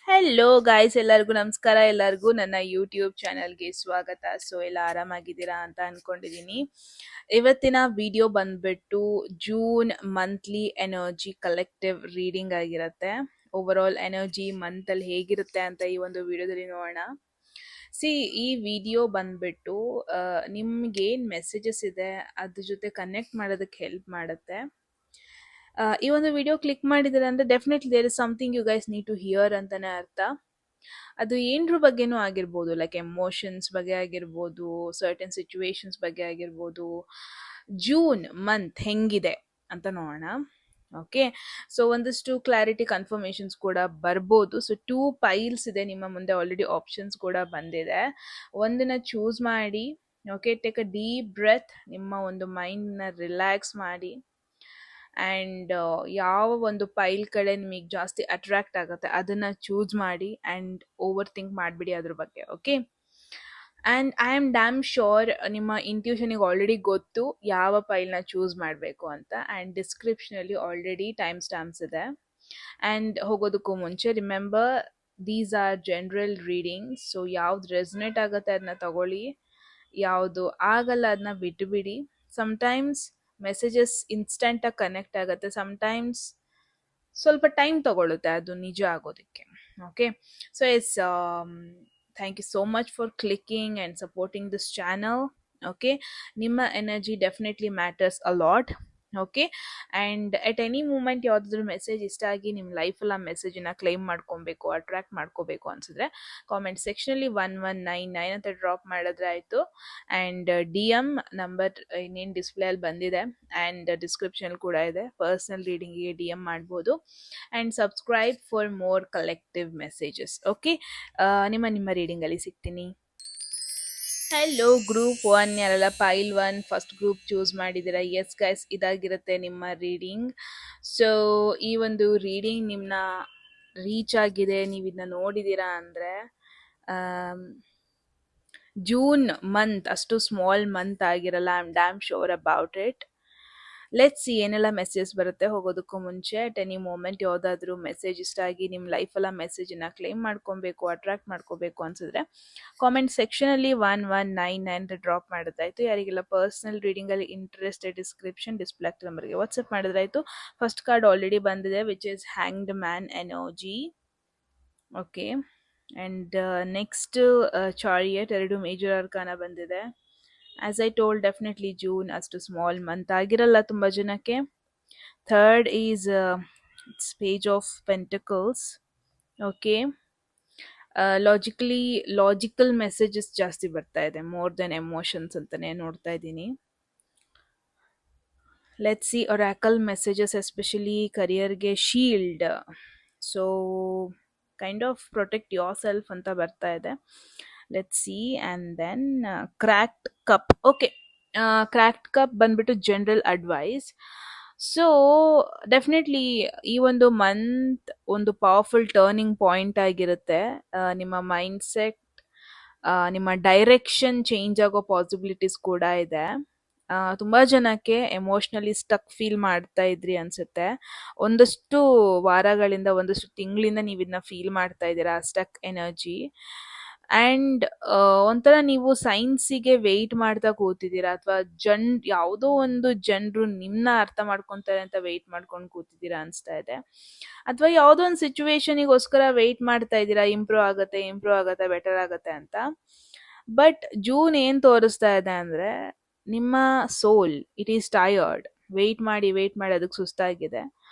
Hello guys, ಎಲ್ಲರಿಗೂ ನಮಸ್ಕಾರ. ಎಲ್ಲರಿಗೂ ನನ್ನ ಯೂಟ್ಯೂಬ್ ಚಾನಲ್ಗೆ ಸ್ವಾಗತ. ಸೊ ಎಲ್ಲ ಆರಾಮಾಗಿದ್ದೀರಾ ಅಂತ ಅನ್ಕೊಂಡಿದ್ದೀನಿ. ಇವತ್ತಿನ ವಿಡಿಯೋ ಬಂದ್ಬಿಟ್ಟು June monthly energy collective reading ಆಗಿರುತ್ತೆ. ಓವರ್ ಆಲ್ ಎನರ್ಜಿ ಮಂತ್ ಅಲ್ಲಿ ಹೇಗಿರುತ್ತೆ ಅಂತ ಈ ಒಂದು ವಿಡಿಯೋದಲ್ಲಿ ನೋಡೋಣ. ಸಿ, ಈ ವಿಡಿಯೋ ಬಂದ್ಬಿಟ್ಟು ನಿಮ್ಗೇನ್ ಮೆಸೇಜಸ್ ಇದೆ ಅದ್ರ ಜೊತೆ ಕನೆಕ್ಟ್ ಮಾಡೋದಕ್ಕೆ ಹೆಲ್ಪ್ ಮಾಡುತ್ತೆ. ಈ ಒಂದು ವಿಡಿಯೋ ಕ್ಲಿಕ್ ಮಾಡಿದ್ರೆ ಅಂದ್ರೆ definitely there is something you guys need to hear ಅಂತಾನೆ ಅರ್ಥ. ಅದು ಏನ್ರ ಬಗ್ಗೆನೂ ಆಗಿರ್ಬೋದು, ಲೈಕ್ ಎಮೋಷನ್ಸ್ ಬಗ್ಗೆ ಆಗಿರ್ಬೋದು, ಸರ್ಟನ್ ಸಿಚುವೇಶನ್ಸ್ ಬಗ್ಗೆ ಆಗಿರ್ಬೋದು. ಜೂನ್ ಮಂತ್ ಹೆಂಗಿದೆ ಅಂತ ನೋಡೋಣ. ಓಕೆ, ಸೊ ಒಂದಷ್ಟು ಕ್ಲಾರಿಟಿ ಕನ್ಫರ್ಮೇಶನ್ಸ್ ಕೂಡ ಬರ್ಬೋದು. ಸೊ 2 ಪೈಲ್ಸ್ ಇದೆ ನಿಮ್ಮ ಮುಂದೆ, ಆಲ್ರೆಡಿ ಆಪ್ಷನ್ಸ್ ಕೂಡ ಬಂದಿದೆ. ಒಂದನ್ನ ಚೂಸ್ ಮಾಡಿ. Okay, take a deep breath, ನಿಮ್ಮ ಒಂದು ಮೈಂಡ್ನ ರಿಲ್ಯಾಕ್ಸ್ ಮಾಡಿ. ಆ್ಯಂಡ್ ಯಾವ ಒಂದು ಪೈಲ್ ಕಡೆ ನಿಮಗೆ ಜಾಸ್ತಿ ಅಟ್ರಾಕ್ಟ್ ಆಗುತ್ತೆ ಅದನ್ನು ಚೂಸ್ ಮಾಡಿ. ಆ್ಯಂಡ್ ಓವರ್ ಥಿಂಕ್ ಮಾಡಿಬಿಡಿ ಅದ್ರ ಬಗ್ಗೆ. Okay, and I am damn sure ನಿಮ್ಮ ಇಂಟ್ಯೂಷನಿಗೆ ಆಲ್ರೆಡಿ ಗೊತ್ತು ಯಾವ ಪೈಲ್ನ ಚೂಸ್ ಮಾಡಬೇಕು ಅಂತ. ಆ್ಯಂಡ್ ಡಿಸ್ಕ್ರಿಪ್ಷನಲ್ಲಿ ಆಲ್ರೆಡಿ ಟೈಮ್ ಸ್ಟ್ಯಾಂಪ್ಸ್ ಇದೆ. ಆ್ಯಂಡ್ ಹೋಗೋದಕ್ಕೂ ಮುಂಚೆ remember, these are general readings. So ಯಾವ್ದು ರೆಸನೇಟ್ ಆಗುತ್ತೆ ಅದನ್ನ ತಗೊಳ್ಳಿ, ಯಾವುದು ಆಗಲ್ಲ ಅದನ್ನ ಬಿಟ್ಟುಬಿಡಿ. ಸಮ್ಟೈಮ್ಸ್ ಮೆಸೇಜಸ್ ಇನ್ಸ್ಟೆಂಟಾಗಿ ಕನೆಕ್ಟ್ ಆಗುತ್ತೆ, ಸಮ್ಟೈಮ್ಸ್ ಸ್ವಲ್ಪ ಟೈಮ್ ತಗೊಳ್ಳುತ್ತೆ ಅದು ನಿಜ ಆಗೋದಕ್ಕೆ. Okay, so yes, thank you so much for clicking and supporting this channel. Okay, ನಿಮ್ಮ energy definitely matters a lot. Okay, and at any moment ಯಾವುದಾದ್ರೂ ಮೆಸೇಜ್ ಇಷ್ಟ ಆಗಿ ನಿಮ್ಮ ಲೈಫಲ್ಲಿ ಆ ಮೆಸೇಜನ್ನ ಕ್ಲೈಮ್ ಮಾಡ್ಕೊಬೇಕು, ಅಟ್ರಾಕ್ಟ್ ಮಾಡ್ಕೋಬೇಕು ಅನ್ಸಿದ್ರೆ ಕಾಮೆಂಟ್ ಸೆಕ್ಷನಲ್ಲಿ 1199 ಅಂತ ಡ್ರಾಪ್ ಮಾಡಿದ್ರೆ ಆಯಿತು. ಆ್ಯಂಡ್ ಡಿ ಎಮ್ ನಂಬರ್ ಇನ್ನೇನು ಡಿಸ್ಪ್ಲೇಯಲ್ಲಿ ಬಂದಿದೆ ಆ್ಯಂಡ್ ಡಿಸ್ಕ್ರಿಪ್ಷನ್ ಕೂಡ ಇದೆ. ಪರ್ಸ್ನಲ್ ರೀಡಿಂಗಿಗೆ ಡಿ ಎಮ್ ಮಾಡ್ಬೋದು. And subscribe for more collective messages. Okay, ನಿಮ್ಮ ರೀಡಿಂಗಲ್ಲಿ ಸಿಗ್ತೀನಿ. ಹೆಲೋ ಗ್ರೂಪ್ 1, ಯಾರೆಲ್ಲ ಪೈಲ್ 1 ಫಸ್ಟ್ ಗ್ರೂಪ್ ಚೂಸ್ ಮಾಡಿದ್ದೀರಾ, ಎಸ್ ಗೈಸ್, ಇದಾಗಿರುತ್ತೆ ನಿಮ್ಮ ರೀಡಿಂಗ್. ಸೊ ಈ ಒಂದು ರೀಡಿಂಗ್ ನಿಮ್ಮನ್ನ ರೀಚ್ ಆಗಿದೆ, ನೀವು ಇದನ್ನ ನೋಡಿದ್ದೀರಾ ಅಂದರೆ ಜೂನ್ ಮಂತ್ ಅಷ್ಟು ಸ್ಮಾಲ್ ಮಂತ್ ಆಗಿರಲ್ಲ. I am damn sure about it. Let's see ಏನೆಲ್ಲ ಮೆಸೇಜ್ ಬರುತ್ತೆ. ಹೋಗೋದಕ್ಕೂ ಮುಂಚೆ ಅಟ್ ಎನಿ ಮೂಮೆಂಟ್ ಯಾವುದಾದ್ರೂ ಮೆಸೇಜ್ ಇಷ್ಟ ಆಗಿ ನಿಮ್ಮ ಲೈಫಲ್ಲ ಮೆಸೇಜನ್ನ ಕ್ಲೇಮ್ ಮಾಡ್ಕೊಬೇಕು, ಅಟ್ರಾಕ್ಟ್ ಮಾಡ್ಕೋಬೇಕು ಅನ್ಸಿದ್ರೆ ಕಾಮೆಂಟ್ ಸೆಕ್ಷನಲ್ಲಿ 1199 ಅಂತ ಡ್ರಾಪ್ ಮಾಡಿದ್ರಾಯ್ತು. ಯಾರಿಗೆಲ್ಲ ಪರ್ಸ್ನಲ್ ರೀಡಿಂಗಲ್ಲಿ ಇಂಟ್ರೆಸ್ಟೆಡ್ ಡಿಸ್ಕ್ರಿಪ್ಷನ್ ಡಿಸ್ಪ್ಲೇ ಆಗ್ತದೆ ನಂಬರ್ಗೆ ವಾಟ್ಸಪ್ ಮಾಡಿದ್ರಾಯ್ತು. ಫಸ್ಟ್ ಕಾರ್ಡ್ ಆಲ್ರೆಡಿ ಬಂದಿದೆ, which is hanged man energy. Okay, and next chariot, 2 major arcana ಬಂದಿದೆ. As I told, definitely June ಅಷ್ಟು ಸ್ಮಾಲ್ ಮಂತ್ ಆಗಿರಲ್ಲ ತುಂಬ ಜನಕ್ಕೆ. Third is page of pentacles. Okay, logical messages ಜಾಸ್ತಿ ಬರ್ತಾ ಇದೆ, ಮೋರ್ ದೆನ್ ಎಮೋಷನ್ಸ್ ಅಂತಾನೆ ನೋಡ್ತಾ ಇದ್ದೀನಿ. Let's see oracle messages, especially ಕರಿಯರ್ಗೆ shield. So kind of protect your self ಅಂತ ಬರ್ತಾ ಇದೆ. Let's see. And then cracked cup. Okay, cracked cup ಬಂದ್ಬಿಟ್ಟು ಜನರಲ್ ಅಡ್ವೈಸ್. ಸೊ ಡೆಫಿನೆಟ್ಲಿ ಈ ಒಂದು ಮಂತ್ ಒಂದು ಪವರ್ಫುಲ್ ಟರ್ನಿಂಗ್ ಪಾಯಿಂಟ್ ಆಗಿರುತ್ತೆ. ನಿಮ್ಮ ಮೈಂಡ್ಸೆಟ್, ನಿಮ್ಮ ಡೈರೆಕ್ಷನ್ ಚೇಂಜ್ ಆಗೋ ಪಾಸಿಬಿಲಿಟೀಸ್ ಕೂಡ ಇದೆ. ತುಂಬ ಜನಕ್ಕೆ ಎಮೋಷ್ನಲಿ ಸ್ಟಕ್ ಫೀಲ್ ಮಾಡ್ತಾ ಇದ್ರಿ ಅನ್ಸುತ್ತೆ. ಒಂದಷ್ಟು ವಾರಗಳಿಂದ, ಒಂದಷ್ಟು ತಿಂಗಳಿಂದ ನೀವು ಇದನ್ನ ಫೀಲ್ ಮಾಡ್ತಾ ಇದ್ದೀರಾ, ಸ್ಟಕ್ ಎನರ್ಜಿ. ಆ್ಯಂಡ್ ಒಂಥರ ನೀವು ಸೈನ್ಸಿಗೆ ವೆಯ್ಟ್ ಮಾಡ್ತಾ ಕೂತಿದ್ದೀರಾ, ಅಥವಾ ಯಾವುದೋ ಒಂದು ಜನರು ನಿಮ್ಮನ್ನ ಅರ್ಥ ಮಾಡ್ಕೊತಾರೆ ಅಂತ ವೆಯ್ಟ್ ಮಾಡ್ಕೊಂಡು ಕೂತಿದ್ದೀರಾ ಅನಿಸ್ತಾ ಇದೆ. ಅಥವಾ ಯಾವುದೋ ಒಂದು ಸಿಚುವೇಶನಿಗೋಸ್ಕರ ವೆಯ್ಟ್ ಮಾಡ್ತಾ ಇದ್ದೀರಾ, ಇಂಪ್ರೂವ್ ಆಗುತ್ತೆ, ಬೆಟರ್ ಆಗುತ್ತೆ ಅಂತ. ಬಟ್ ಜೂನ್ ಏನು ತೋರಿಸ್ತಾ ಇದೆ ಅಂದರೆ, ನಿಮ್ಮ ಸೋಲ್ ಇಟ್ ಈಸ್ ಟಯರ್ಡ್. ವೆಯ್ಟ್ ಮಾಡಿ ಅದಕ್ಕೆ ಸುಸ್ತಾಗಿದೆ,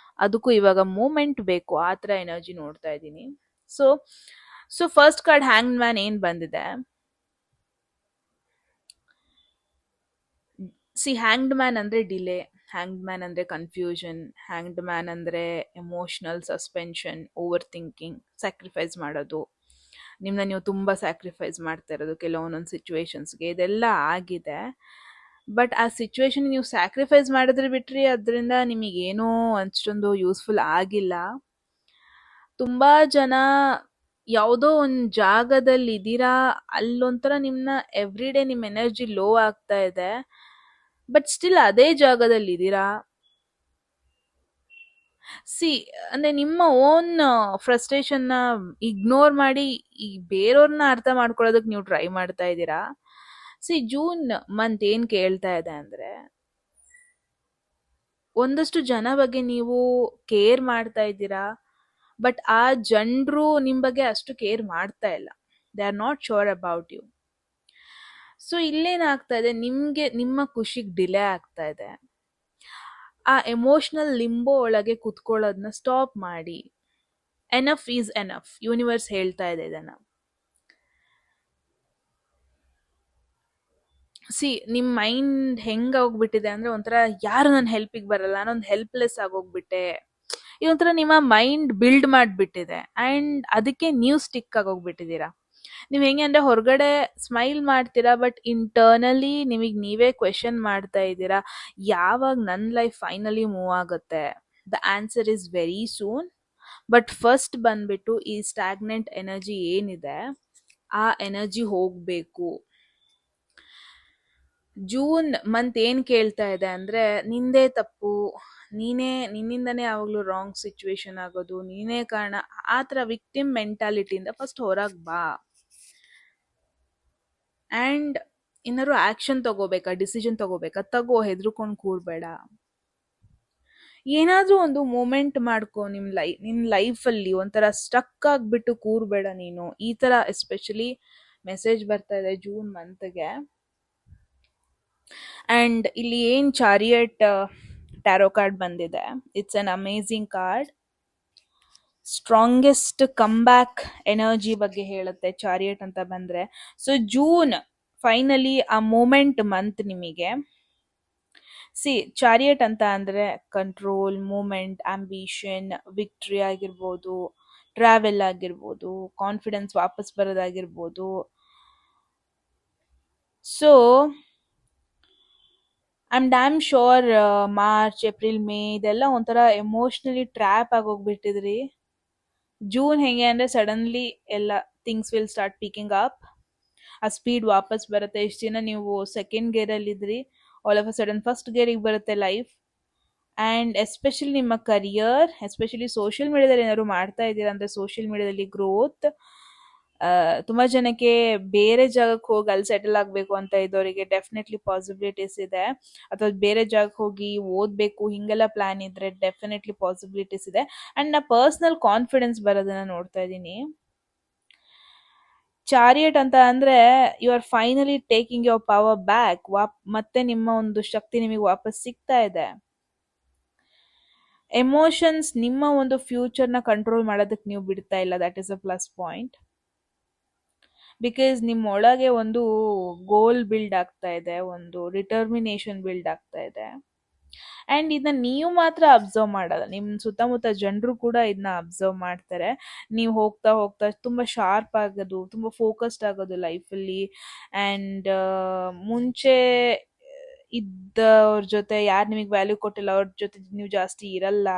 ಅದಕ್ಕೂ ಇವಾಗ ಮೂಮೆಂಟ್ ಬೇಕು, ಆ ಥರ ಎನರ್ಜಿ ನೋಡ್ತಾ ಇದ್ದೀನಿ. So first card hanged man ಏನು ಬಂದಿದೆ, ಸಿ ಹ್ಯಾಂಗ್ಡ್ ಮ್ಯಾನ್ ಅಂದರೆ ಡಿಲೇ, ಹ್ಯಾಂಗ್ಡ್ ಮ್ಯಾನ್ ಅಂದರೆ ಕನ್ಫ್ಯೂಷನ್, ಹ್ಯಾಂಗ್ಡ್ ಮ್ಯಾನ್ ಅಂದರೆ emotional suspension, over thinking, sacrifice ಮಾಡೋದು. ನಿಮ್ಮನ್ನ ನೀವು ತುಂಬ ಸ್ಯಾಕ್ರಿಫೈಸ್ ಮಾಡ್ತಾ ಇರೋದು ಕೆಲವೊಂದೊಂದು ಸಿಚುವೇಶನ್ಸ್ಗೆ, ಇದೆಲ್ಲ ಆಗಿದೆ. ಬಟ್ ಆ ಸಿಚುವೇಶನ್ ನೀವು ಸ್ಯಾಕ್ರಿಫೈಸ್ ಮಾಡಿದ್ರೆ ಬಿಟ್ರಿ, ಅದರಿಂದ ನಿಮಗೇನೂ ಅಷ್ಟೊಂದು ಯೂಸ್ಫುಲ್ ಆಗಿಲ್ಲ. ತುಂಬ ಜನ ಯಾವುದೋ ಒಂದು ಜಾಗದಲ್ಲಿ ಇದ್ದೀರಾ, ಅಲ್ಲೊಂಥರ ನಿಮ್ಮನ್ನ ಎವ್ರಿ ಡೇ ನಿಮ್ಮ ಎನರ್ಜಿ ಲೋ ಆಗ್ತಾ ಇದೆ, ಬಟ್ ಸ್ಟಿಲ್ ಅದೇ ಜಾಗದಲ್ಲಿ ಇದ್ದೀರಾ. ಸಿ ಅಂದ್ರೆ ನಿಮ್ಮ ಓನ್ ಫ್ರಸ್ಟ್ರೇಷನ್ನ ಇಗ್ನೋರ್ ಮಾಡಿ ಈ ಬೇರೆಯವ್ರನ್ನ ಅರ್ಥ ಮಾಡ್ಕೊಳ್ಳೋದಕ್ಕೆ ನೀವು ಟ್ರೈ ಮಾಡ್ತಾ ಇದ್ದೀರಾ. ಸಿ ಜೂನ್ ಮಂತ್ ಏನ್ ಕೇಳ್ತಾ ಇದೆ ಅಂದ್ರೆ, ಒಂದಷ್ಟು ಜನ ಬಗ್ಗೆ ನೀವು ಕೇರ್ ಮಾಡ್ತಾ ಇದ್ದೀರಾ, ಬಟ್ ಆ ಜನರು ನಿಮ್ ಬಗ್ಗೆ ಅಷ್ಟು ಕೇರ್ ಮಾಡ್ತಾ ಇಲ್ಲ. They are not sure about you. So ಇಲ್ಲೇನಾಗ್ತಾ ಇದೆ, ನಿಮ್ಗೆ ನಿಮ್ಮ ಖುಷಿಗೆ ಡಿಲೇ ಆಗ್ತಾ ಇದೆ. ಆ ಎಮೋಷನಲ್ ಲಿಂಬೋ ಒಳಗೆ ಕುತ್ಕೊಳ್ಳೋದನ್ನ ಸ್ಟಾಪ್ ಮಾಡಿ. Enough is enough. ಯೂನಿವರ್ಸ್ ಹೇಳ್ತಾ ಇದೆ ಇದನ್ನ. ಸಿ ನಿಮ್ ಮೈಂಡ್ ಹೆಂಗ್ ಹೋಗ್ಬಿಟ್ಟಿದೆ ಅಂದ್ರೆ, ಒಂಥರ ಯಾರು ನನ್ನ ಹೆಲ್ಪಿಗೆ ಬರಲ್ಲ, ನಾನೊಂದು ಹೆಲ್ಪ್ಲೆಸ್ ಆಗೋಗ್ಬಿಟ್ಟೆ. ಇದೊಂಥರ ನಿಮ್ಮ ಮೈಂಡ್ ಬಿಲ್ಡ್ ಮಾಡ್ಬಿಟ್ಟಿದೆ ಅಂಡ್ ಅದಕ್ಕೆ ನೀವು ಸ್ಟಿಕ್ ಆಗೋಗ್ಬಿಟ್ಟಿದ್ದೀರಾ. ನೀವ್ ಹೆಂಗೆ ಅಂದ್ರೆ, ಹೊರಗಡೆ ಸ್ಮೈಲ್ ಮಾಡ್ತೀರಾ, ಬಟ್ ಇಂಟರ್ನಲಿ ನಿಮಗ್ ನೀವೇ ಕ್ವೆಶನ್ ಮಾಡ್ತಾ ಇದ್ದೀರಾ, ಯಾವಾಗ ನನ್ನ ಲೈಫ್ ಫೈನಲಿ ಮೂವ್ ಆಗುತ್ತೆ. The answer is very soon. But first ಬಂದ್ಬಿಟ್ಟು ಈ ಸ್ಟಾಗ್ನೆಂಟ್ ಎನರ್ಜಿ ಏನಿದೆ, ಆ ಎನರ್ಜಿ ಹೋಗ್ಬೇಕು. ಜೂನ್ ಮಂತ್ ಏನ್ ಕೇಳ್ತಾ ಇದೆ ಅಂದ್ರೆ, ನಿಂದೇ ತಪ್ಪು, ನಿನ್ನಿಂದನೇ ಯಾವಾಗ್ಲೂ ರಾಂಗ್ ಸಿಚುವೇಶನ್ ಆಗೋದು, ನೀನೇ ಕಾರಣ, ಆ ಥರ ವಿಕ್ಟಿಮ್ ಮೆಂಟಾಲಿಟಿಯಿಂದ ಫಸ್ಟ್ ಹೊರಗೆ ಬಾ. ಆ್ಯಂಡ್ ಏನಾದ್ರು ಆಕ್ಷನ್ ತಗೋಬೇಕಾ, ಡಿಸಿಷನ್ ತಗೋಬೇಕಾ, ತಗೋ, ಹೆದರ್ಕೊಂಡು ಕೂರ್ಬೇಡ. ಏನಾದ್ರೂ ಒಂದು ಮೂಮೆಂಟ್ ಮಾಡ್ಕೊ ನಿನ್ ಲೈಫಲ್ಲಿ. ಒಂಥರ ಸ್ಟಕ್ ಆಗ್ಬಿಟ್ಟು ಕೂರ್ಬೇಡ ನೀನು. ಈ ತರ ಎಸ್ಪೆಷಲಿ ಮೆಸೇಜ್ ಬರ್ತಾ ಇದೆ ಜೂನ್ ಮಂತ್ಗೆ. ಅಂಡ್ ಇಲ್ಲಿ ಏನ್ ಚಾರಿಯಟ್ ಟ್ಯಾರೋ ಕಾರ್ಡ್ ಬಂದಿದೆ, it's an amazing card. Strongest come back energy ಬಗ್ಗೆ ಹೇಳುತ್ತೆ ಚಾರಿಯಟ್ ಅಂತ ಬಂದ್ರೆ. ಸೊ ಜೂನ್ ಫೈನಲಿ ಆ ಮೂಮೆಂಟ್ ಮಂತ್ ನಿಮಗೆ. ಸಿ ಚಾರಿಯಟ್ ಅಂತ ಅಂದ್ರೆ ಕಂಟ್ರೋಲ್, ಮೂಮೆಂಟ್, ಆಂಬಿಷನ್, ವಿಕ್ಟ್ರಿ ಆಗಿರ್ಬೋದು, ಟ್ರಾವೆಲ್ ಆಗಿರ್ಬೋದು, ಕಾನ್ಫಿಡೆನ್ಸ್ ವಾಪಸ್ ಬರೋದಾಗಿರ್ಬೋದು. So I'm damn sure March, April, May ಇದೆಲ್ಲ ಒಂಥರ ಎಮೋಷ್ನಲಿ ಟ್ರ್ಯಾಪ್ ಆಗೋಗ್ಬಿಟ್ಟಿದ್ರಿ. ಜೂನ್ ಹೆಂಗೆ ಅಂದ್ರೆ, ಸಡನ್ಲಿ ಎಲ್ಲ things will start picking up. ಆ ಸ್ಪೀಡ್ ವಾಪಸ್ ಬರುತ್ತೆ. ಇಷ್ಟು ದಿನ ನೀವು ಸೆಕೆಂಡ್ ಗೇರಲ್ಲಿ ಇದ್ರಿ, all of a sudden first ಗೇರಿಗೆ ಬರುತ್ತೆ ಲೈಫ್. ಆ್ಯಂಡ್ ಎಸ್ಪೆಷಲಿ ನಿಮ್ಮ ಕರಿಯರ್, ಎಸ್ಪೆಷಲಿ ಸೋಷಿಯಲ್ ಮೀಡಿಯಾದಲ್ಲಿ ಏನಾದ್ರು ಮಾಡ್ತಾ ಇದ್ದೀರಾ ಅಂದರೆ, ಸೋಷಿಯಲ್ ಮೀಡಿಯಾದಲ್ಲಿ ಗ್ರೋತ್. ತುಂಬಾ ಜನಕ್ಕೆ ಬೇರೆ ಜಾಗಕ್ಕೆ ಹೋಗಿ ಅಲ್ಲಿ ಸೆಟಲ್ ಆಗಬೇಕು ಅಂತ ಇದ್ದವರಿಗೆ ಡೆಫಿನೆಟ್ಲಿ ಪಾಸಿಬಿಲಿಟೀಸ್ ಇದೆ. ಅಥವಾ ಬೇರೆ ಜಾಗಕ್ಕೆ ಹೋಗಿ ಓದಬೇಕು ಹಿಂಗೆಲ್ಲ ಪ್ಲಾನ್ ಇದ್ರೆ ಡೆಫಿನೆಟ್ಲಿ ಪಾಸಿಬಿಲಿಟೀಸ್ ಇದೆ. ಆ್ಯಂಡ್ ನಾ ಪರ್ಸ್ನಲ್ ಕಾನ್ಫಿಡೆನ್ಸ್ ಬರೋದನ್ನ ನೋಡ್ತಾ ಇದ್ದೀನಿ. ಚಾರಿಯಟ್ ಅಂತ ಅಂದ್ರೆ, you are finally taking your power back. ಮತ್ತೆ ನಿಮ್ಮ ಒಂದು ಶಕ್ತಿ ನಿಮಗೆ ವಾಪಸ್ ಸಿಗ್ತಾ ಇದೆ. ಎಮೋಷನ್ಸ್ ನಿಮ್ಮ ಒಂದು ಫ್ಯೂಚರ್ನ ಕಂಟ್ರೋಲ್ ಮಾಡೋದಕ್ಕೆ ನೀವು ಬಿಡ್ತಾ ಇಲ್ಲ. That is a plus point. Because ನಿಮ್ಮ ಒಳಗೆ ಒಂದು ಗೋಲ್ ಬಿಲ್ಡ್ ಆಗ್ತಾ ಇದೆ, ಒಂದು ಡಿಟರ್ಮಿನೇಷನ್ ಬಿಲ್ಡ್ ಆಗ್ತಾ ಇದೆ. ಆ್ಯಂಡ್ ಇದನ್ನ ನೀವು ಮಾತ್ರ ಅಬ್ಸರ್ವ್ ಮಾಡಲ್ಲ, ನಿಮ್ಮ ಸುತ್ತಮುತ್ತ ಜನರು ಕೂಡ ಇದನ್ನ ಅಬ್ಸರ್ವ್ ಮಾಡ್ತಾರೆ. ನೀವು ಹೋಗ್ತಾ ಹೋಗ್ತಾ ತುಂಬ ಶಾರ್ಪ್ ಆಗೋದು, ತುಂಬ ಫೋಕಸ್ಡ್ ಆಗೋದು ಲೈಫಲ್ಲಿ. ಆ್ಯಂಡ್ ಮುಂಚೆ ಇದ್ದವ್ರ ಜೊತೆ, ಯಾರು ನಿಮಗೆ ವ್ಯಾಲ್ಯೂ ಕೊಟ್ಟಿಲ್ಲ ಅವ್ರ ಜೊತೆ ನೀವು ಜಾಸ್ತಿ ಇರಲ್ಲ.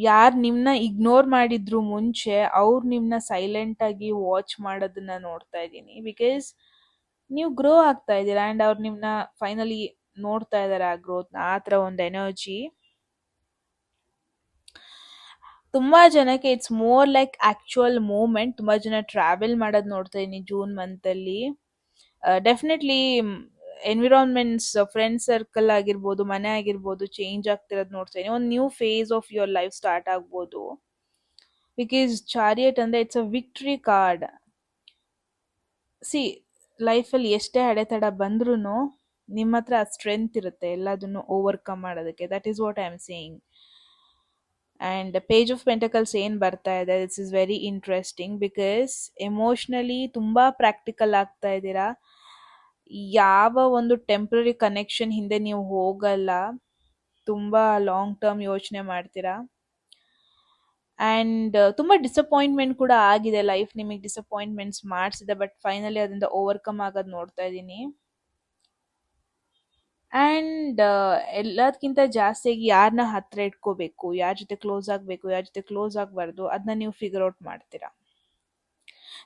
ಯಾರು ನಿಮ್ಮನ್ನ ಇಗ್ನೋರ್ ಮಾಡಿದ್ರು ಮುಂಚೆ, ಅವ್ರು ನಿಮ್ಮನ್ನ ಸೈಲೆಂಟ್ ಆಗಿ ವಾಚ್ ಮಾಡೋದನ್ನ ನೋಡ್ತಾ ಇದ್ದೀನಿ. ಬಿಕಾಸ್ ನೀವು ಗ್ರೋ ಆಗ್ತಾ ಇದ್ದೀರಾ ಆ್ಯಂಡ್ ಅವ್ರು ನಿಮ್ಮನ್ನ ಫೈನಲಿ ನೋಡ್ತಾ ಇದ್ದಾರೆ, ಆ ಗ್ರೋತ್ನ. ಆ ಥರ ಒಂದು ಎನರ್ಜಿ ತುಂಬಾ ಜನಕ್ಕೆ it's more like actual moment. ತುಂಬಾ ಜನ ಟ್ರಾವೆಲ್ ಮಾಡೋದು ನೋಡ್ತಾ ಇದೀನಿ ಜೂನ್ ಮಂತಲ್ಲಿ. ಡೆಫಿನೆಟ್ಲಿ ಎನ್ವಿರಾನ್ಮೆಂಟ್ಸ್, ಫ್ರೆಂಡ್ ಸರ್ಕಲ್ ಆಗಿರ್ಬೋದು, ಮನೆ ಆಗಿರ್ಬೋದು, ಚೇಂಜ್ ಆಗ್ತಿರೋದು ನೋಡ್ತಾ ಇದೀನಿ. ಒಂದು new phase of your life start ಆಗ್ಬೋದು. ಬಿಕಾಸ್ ಚಾರಿಯಟ್ ಅಂದ್ರೆ it's a victory card. See ಲೈಫಲ್ಲಿ ಎಷ್ಟೇ ಅಡೆತಡ ಬಂದ್ರೂ ನಿಮ್ಮ ಹತ್ರ ಆ ಸ್ಟ್ರೆಂತ್ ಇರುತ್ತೆ ಎಲ್ಲದನ್ನು ಓವರ್ಕಮ್ ಮಾಡೋದಕ್ಕೆ. That is what I am saying. And page of pentacles ಏನು ಬರ್ತಾ ಇದೆ, this is very interesting. Because emotionally ತುಂಬ ಪ್ರಾಕ್ಟಿಕಲ್ ಆಗ್ತಾ ಇದ್ದೀರಾ. ಯಾವ ಒಂದು ಟೆಂಪ್ರರಿ ಕನೆಕ್ಷನ್ ಹಿಂದೆ ನೀವು ಹೋಗಲ್ಲ, ತುಂಬ ಲಾಂಗ್ ಟರ್ಮ್ ಯೋಚನೆ ಮಾಡ್ತೀರಾ. ಆ್ಯಂಡ್ ತುಂಬ ಡಿಸಪಾಯಿಂಟ್ಮೆಂಟ್ ಕೂಡ ಆಗಿದೆ, ಲೈಫ್ ನಿಮಗೆ ಡಿಸಪಾಯಿಂಟ್ಮೆಂಟ್ಸ್ ಮಾಡಿಸಿದೆ. ಬಟ್ ಫೈನಲಿ ಅದರಿಂದ ಓವರ್ಕಮ್ ಆಗೋದು ನೋಡ್ತಾ ಇದ್ದೀನಿ. ಆ್ಯಂಡ್ ಎಲ್ಲದಕ್ಕಿಂತ ಜಾಸ್ತಿಯಾಗಿ ಯಾರನ್ನ ಹತ್ರ ಇಟ್ಕೋಬೇಕು, ಯಾರ ಜೊತೆ ಕ್ಲೋಸ್ ಆಗಬೇಕು, ಯಾರ ಜೊತೆ ಕ್ಲೋಸ್ ಆಗಬಾರ್ದು, ಅದನ್ನ ನೀವು ಫಿಗರ್ ಔಟ್ ಮಾಡ್ತೀರಾ.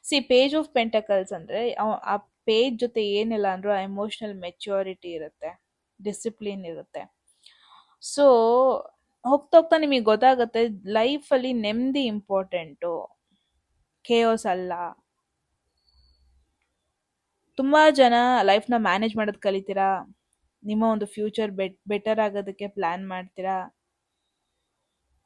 ಸಿ ಪೇಜ್ ಆಫ್ ಪೆಂಟಕಲ್ಸ್ ಅಂದರೆ, ಆ ಪೇಜ್ ಜೊತೆ ಏನಿಲ್ಲ ಅಂದರೂ ಎಮೋಷ್ನಲ್ ಮೆಚ್ಯೂರಿಟಿ ಇರುತ್ತೆ, ಡಿಸಿಪ್ಲಿನ್ ಇರುತ್ತೆ. ಸೊ ಹೋಗ್ತಾ ಹೋಗ್ತಾ ನಿಮಗೆ ಗೊತ್ತಾಗುತ್ತೆ ಲೈಫಲ್ಲಿ ನೆಮ್ಮದಿ ಇಂಪಾರ್ಟೆಂಟು, ಕೇಯೋಸ್ ಅಲ್ಲ. ತುಂಬಾ ಜನ ಲೈಫ್ನ ಮ್ಯಾನೇಜ್ ಮಾಡೋದು ಕಲಿತೀರಾ, ನಿಮ್ಮ ಒಂದು ಫ್ಯೂಚರ್ ಬೆಟರ್ ಆಗೋದಕ್ಕೆ ಪ್ಲಾನ್ ಮಾಡ್ತೀರಾ.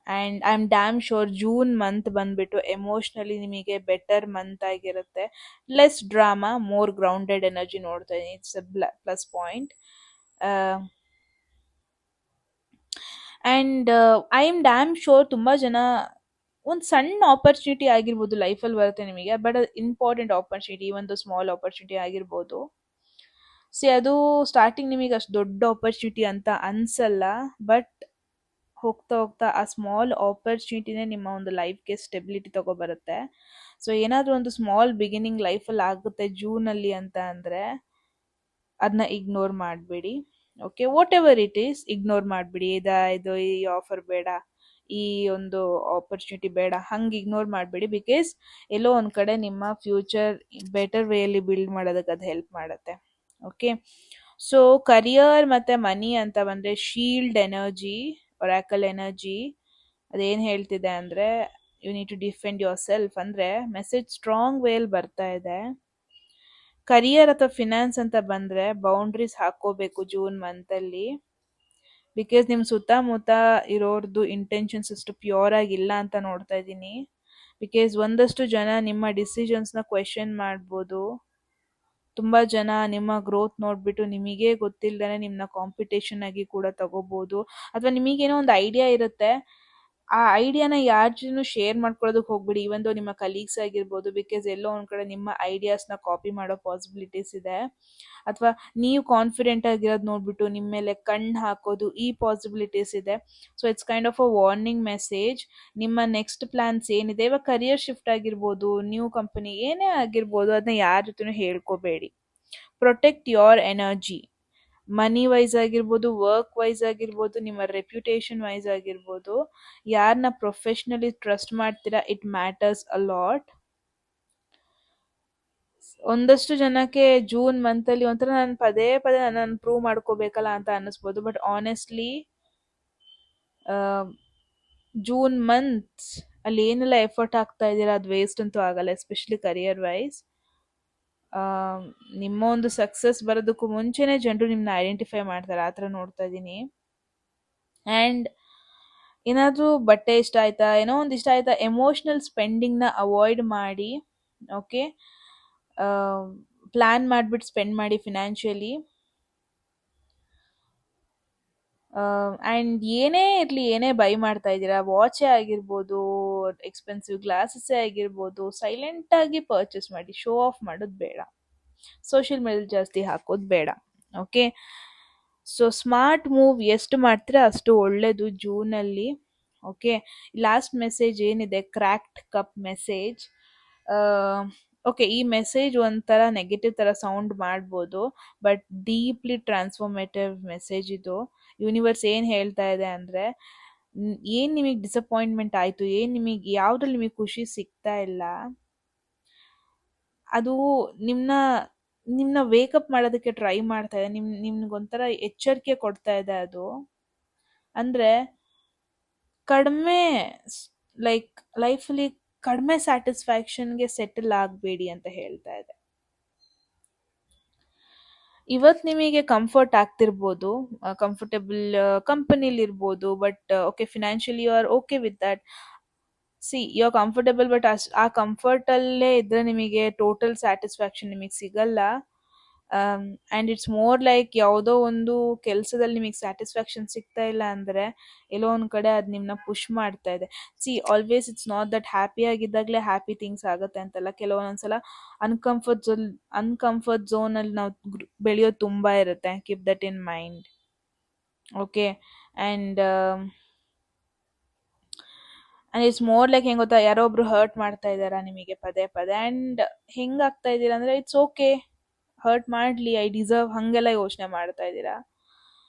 And I am damn sure June month ಬಂದ್ಬಿಟ್ಟು ಎಮೋಷ್ನಲಿ ನಿಮಗೆ ಬೆಟರ್ ಮಂತ್ ಆಗಿರುತ್ತೆ. Less drama, more grounded energy ನೋಡ್ತಾ ಇದ್ದೀನಿ. It's a plus point. And I am damn sure ತುಂಬ ಜನ ಒಂದು ಸಣ್ಣ ಆಪರ್ಚುನಿಟಿ ಆಗಿರ್ಬೋದು ಲೈಫಲ್ಲಿ ಬರುತ್ತೆ ನಿಮಗೆ, ಬಟ್ ಅದು ಇಂಪಾರ್ಟೆಂಟ್ ಆಪರ್ಚುನಿಟಿ, ಒಂದು ಸ್ಮಾಲ್ ಆಪರ್ಚುನಿಟಿ ಆಗಿರ್ಬೋದು. ಸಿ ಅದು ಸ್ಟಾರ್ಟಿಂಗ್ ನಿಮಗೆ ಅಷ್ಟು ದೊಡ್ಡ ಆಪರ್ಚುನಿಟಿ ಅಂತ ಅನ್ಸಲ್ಲ, ಬಟ್ ಹೋಗ್ತಾ ಹೋಗ್ತಾ ಆ ಸ್ಮಾಲ್ ಆಪರ್ಚುನಿಟಿನೇ ನಿಮ್ಮ ಒಂದು ಲೈಫ್ಗೆ ಸ್ಟೆಬಿಲಿಟಿ ತಗೊಬರುತ್ತೆ. ಸೊ ಏನಾದರೂ ಒಂದು ಸ್ಮಾಲ್ ಬಿಗಿನಿಂಗ್ ಲೈಫಲ್ಲಿ ಆಗುತ್ತೆ ಜೂನಲ್ಲಿ ಅಂತ ಅಂದರೆ ಅದನ್ನ ಇಗ್ನೋರ್ ಮಾಡಬೇಡಿ. Okay, what ever it is ignore ಮಾಡಿಬಿಡಿ. ಇದು ಈ ಆಫರ್ ಬೇಡ, ಈ ಒಂದು ಆಪರ್ಚುನಿಟಿ ಬೇಡ, ಹಂಗೆ ಇಗ್ನೋರ್ ಮಾಡಬೇಡಿ. ಬಿಕಾಸ್ ಎಲ್ಲೋ ಒಂದು ಕಡೆ ನಿಮ್ಮ ಫ್ಯೂಚರ್ ಬೆಟರ್ ವೇಯಲ್ಲಿ ಬಿಲ್ಡ್ ಮಾಡೋದಕ್ಕೆ ಅದು ಹೆಲ್ಪ್ ಮಾಡುತ್ತೆ. ಓಕೆ, ಸೊ ಕರಿಯರ್ ಮತ್ತು ಮನಿ ಅಂತ ಬಂದರೆ ಶೀಲ್ಡ್ ಎನರ್ಜಿ, ಒರಾಕಲ್ ಎನರ್ಜಿ ಅದೇನು ಹೇಳ್ತಿದೆ ಅಂದರೆ you need to defend yourself ಅಂದರೆ ಮೆಸೇಜ್ ಸ್ಟ್ರಾಂಗ್ ವೇಲ್ ಬರ್ತಾ ಇದೆ. ಕರಿಯರ್ ಅಥವಾ ಫಿನಾನ್ಸ್ ಅಂತ ಬಂದರೆ ಬೌಂಡ್ರೀಸ್ ಹಾಕೋಬೇಕು ಜೂನ್ ಮಂತಲ್ಲಿ. ಬಿಕಾಸ್ ನಿಮ್ಮ ಸುತ್ತಮುತ್ತ ಇರೋರ್ದು ಇಂಟೆನ್ಷನ್ಸ್ ಅಷ್ಟು ಪ್ಯೂರ್ ಆಗಿಲ್ಲ ಅಂತ ನೋಡ್ತಾ ಇದ್ದೀನಿ. ಬಿಕಾಸ್ ಒಂದಷ್ಟು ಜನ ನಿಮ್ಮ ಡಿಸಿಷನ್ಸ್ನ ಕ್ವೆಶನ್ ಮಾಡ್ಬೋದು. ತುಂಬ ಜನ ನಿಮ್ಮ ಗ್ರೋತ್ ನೋಡಿಬಿಟ್ಟು ನಿಮಗೆ ಗೊತ್ತಿಲ್ಲದೇ ನಿಮ್ಮನ್ನ ಕಾಂಪಿಟೇಷನ್ ಆಗಿ ಕೂಡ ತಗೋಬೋದು. ಅಥವಾ ನಿಮಗೇನೋ ಒಂದು ಐಡಿಯಾ ಇರುತ್ತೆ, ಆ ಐಡಿಯಾನ ಯಾರ ಜೊತೆನೂ ಶೇರ್ ಮಾಡ್ಕೊಳ್ಳೋದಕ್ಕೆ ಹೋಗ್ಬಿಡಿ, ಇವೊಂದು ನಿಮ್ಮ ಕಲೀಗ್ಸ್ ಆಗಿರ್ಬೋದು. ಬಿಕಾಸ್ ಎಲ್ಲೋ ಒಂದು ಕಡೆ ನಿಮ್ಮ ಐಡಿಯಾಸ್ನ ಕಾಪಿ ಮಾಡೋ ಪಾಸಿಬಿಲಿಟೀಸ್ ಇದೆ. ಅಥವಾ ನೀವು ಕಾನ್ಫಿಡೆಂಟ್ ಆಗಿರೋದು ನೋಡ್ಬಿಟ್ಟು ನಿಮ್ಮ ಮೇಲೆ ಕಣ್ಣು ಹಾಕೋದು, ಈ ಪಾಸಿಬಿಲಿಟೀಸ್ ಇದೆ. So it's kind of a warning message. ನಿಮ್ಮ ನೆಕ್ಸ್ಟ್ ಪ್ಲಾನ್ಸ್ ಏನಿದೆ, ಇವಾಗ ಕರಿಯರ್ ಶಿಫ್ಟ್ ಆಗಿರ್ಬೋದು, ನ್ಯೂ ಕಂಪನಿ ಏನೇ ಆಗಿರ್ಬೋದು, ಅದನ್ನ ಯಾರ ಜೊತೆನೂ ಹೇಳ್ಕೋಬೇಡಿ. Protect your energy, money wise ಆಗಿರ್ಬೋದು, ವರ್ಕ್ ವೈಸ್ ಆಗಿರ್ಬೋದು, ನಿಮ್ಮ ರೆಪ್ಯುಟೇಷನ್ ವೈಸ್ ಆಗಿರ್ಬೋದು. ಯಾರನ್ನ ಪ್ರೊಫೆಷ್ನಲಿ ಟ್ರಸ್ಟ್ ಮಾಡ್ತೀರಾ, ಇಟ್ ಮ್ಯಾಟರ್ಸ್ ಅ ಲಾಟ್. ಒಂದಷ್ಟು ಜನಕ್ಕೆ ಜೂನ್ ಮಂತಲ್ಲಿ ಒಂಥರ ನಾನು ಪದೇ ಪದೇ ನಾನು ಪ್ರೂವ್ ಮಾಡ್ಕೋಬೇಕಲ್ಲ ಅಂತ ಅನ್ನಿಸ್ಬೋದು. ಬಟ್ ಆನೆಸ್ಟ್ಲಿ ಜೂನ್ ಮಂತ್ ಅಲ್ಲಿ ಏನೆಲ್ಲ ಎಫರ್ಟ್ ಹಾಕ್ತಾ ಇದ್ದೀರಾ ಅದು ವೇಸ್ಟ್ ಅಂತೂ ಆಗಲ್ಲ, ಎಸ್ಪೆಷಲಿ ಕರಿಯರ್ ವೈಸ್. ನಿಮ್ಮ ಒಂದು ಸಕ್ಸಸ್ ಬರೋದಕ್ಕೂ ಮುಂಚೆನೇ ಜನರು ನಿಮ್ಮನ್ನ ಐಡೆಂಟಿಫೈ ಮಾಡ್ತಾರೆ, ಆ ಥರ ನೋಡ್ತಾ ಇದ್ದೀನಿ. ಆ್ಯಂಡ್ ಏನಾದರೂ ಬಟ್ಟೆ ಇಷ್ಟ ಆಯ್ತಾ, ಏನೋ ಒಂದು ಇಷ್ಟ ಆಯ್ತಾ, ಎಮೋಷ್ನಲ್ ಸ್ಪೆಂಡಿಂಗ್ನ ಅವಾಯ್ಡ್ ಮಾಡಿ. ಓಕೆ, ಪ್ಲ್ಯಾನ್ ಮಾಡಿಬಿಟ್ಟು ಸ್ಪೆಂಡ್ ಮಾಡಿ ಫಿನಾನ್ಷಿಯಲಿ. ಆ್ಯಂಡ್ ಏನೇ ಇರಲಿ, ಏನೇ ಬೈ ಮಾಡ್ತಾ ಇದ್ದೀರಾ, ವಾಚೇ ಆಗಿರ್ಬೋದು, ಎಕ್ಸ್ಪೆನ್ಸಿವ್ ಗ್ಲಾಸಸ್ಸೇ ಆಗಿರ್ಬೋದು, ಸೈಲೆಂಟಾಗಿ ಪರ್ಚೇಸ್ ಮಾಡಿ. ಶೋ ಆಫ್ ಮಾಡೋದು ಬೇಡ, ಸೋಷಿಯಲ್ ಮೀಡಿಯಲ್ಲಿ ಜಾಸ್ತಿ ಹಾಕೋದು ಬೇಡ. ಓಕೆ, ಸೊ ಸ್ಮಾರ್ಟ್ ಮೂವ್ ಎಷ್ಟು ಮಾಡ್ತೀರಾ ಅಷ್ಟು ಒಳ್ಳೆಯದು ಜೂನಲ್ಲಿ. ಓಕೆ, ಲಾಸ್ಟ್ ಮೆಸೇಜ್ ಏನಿದೆ, ಕ್ರ್ಯಾಕ್ಡ್ ಕಪ್ ಮೆಸೇಜ್. ಓಕೆ, ಈ ಮೆಸೇಜ್ ಒಂಥರ ನೆಗೆಟಿವ್ ಥರ ಸೌಂಡ್ ಮಾಡ್ಬೋದು, ಬಟ್ ಡೀಪ್ಲಿ ಟ್ರಾನ್ಸ್ಫಾರ್ಮೇಟಿವ್ ಮೆಸೇಜ್ ಇದು. ಯೂನಿವರ್ಸ್ ಏನು ಹೇಳ್ತಾ ಇದೆ ಅಂದರೆ, ಏನು ನಿಮಗೆ ಡಿಸಪಾಯಿಂಟ್ಮೆಂಟ್ ಆಯಿತು, ಏನು ನಿಮಗೆ ಯಾವುದ್ರಲ್ಲಿ ನಿಮಗೆ ಖುಷಿ ಸಿಗ್ತಾ ಇಲ್ಲ, ಅದು ನಿಮ್ಮನ್ನ ವೇಕಪ್ ಮಾಡೋದಕ್ಕೆ ಟ್ರೈ ಮಾಡ್ತಾ ಇದೆ. ನಿಮ್ಗೊಂಥರ ಎಚ್ಚರಿಕೆ ಕೊಡ್ತಾ ಇದೆ ಅದು. ಅಂದರೆ ಕಡಿಮೆ ಲೈಕ್ ಲೈಫಲ್ಲಿ ಕಡಿಮೆ ಸ್ಯಾಟಿಸ್ಫ್ಯಾಕ್ಷನ್ಗೆ ಸೆಟಲ್ ಆಗಬೇಡಿ ಅಂತ ಹೇಳ್ತಾ ಇದೆ. ಇವತ್ತು ನಿಮಗೆ ಕಂಫರ್ಟ್ ಆಗ್ತಿರ್ಬೋದು, ಕಂಫರ್ಟಬಲ್ ಕಂಪನಿಲಿ ಇರ್ಬೋದು, but okay financially you are okay with that. See you are comfortable, but ಆ ಕಂಫರ್ಟಲ್ಲೇ ಇದ್ದರೆ ನಿಮಗೆ ಟೋಟಲ್ ಸ್ಯಾಟಿಸ್ಫ್ಯಾಕ್ಷನ್ ನಿಮಗೆ ಸಿಗಲ್ಲ. ಆ್ಯಂಡ್ ಇಟ್ಸ್ ಮೋರ್ ಲೈಕ್ ಯಾವುದೋ ಒಂದು ಕೆಲಸದಲ್ಲಿ ನಿಮಗೆ ಸ್ಯಾಟಿಸ್ಫ್ಯಾಕ್ಷನ್ ಸಿಗ್ತಾ ಇಲ್ಲ ಅಂದರೆ ಎಲ್ಲೋ ಒಂದು ಕಡೆ ಅದು ನಿಮ್ಮನ್ನ ಪುಷ್ ಮಾಡ್ತಾ ಇದೆ. See always it's not that happy ಆಗಿದ್ದಾಗಲೇ ಹ್ಯಾಪಿ ಥಿಂಗ್ಸ್ ಆಗುತ್ತೆ ಅಂತಲ್ಲ. ಕೆಲವೊಂದ್ಸಲ ಅನ್ಕಂಫರ್ಟ್ ಝೋನಲ್ಲಿ ನಾವು ಬೆಳೆಯೋದು ತುಂಬ ಇರುತ್ತೆ. Keep that in mind. Okay, and it's more like ಹೆಂಗೆ ಗೊತ್ತಾ, ಯಾರೋ ಒಬ್ರು ಹರ್ಟ್ ಮಾಡ್ತಾ ಇದ್ದಾರಾ ನಿಮಗೆ ಪದೇ ಪದೇ, ಆ್ಯಂಡ್ ಹೆಂಗಾಗ್ತಾ ಇದ್ದೀರಾ ಅಂದರೆ ಇಟ್ಸ್ ಓಕೆ, ಹರ್ಟ್ ಮಾಡಲಿ, ಐ ಡಿಸರ್ವ್, ಹಾಗೆಲ್ಲ ಯೋಚನೆ ಮಾಡ್ತಾ ಇದ್ದೀರಾ.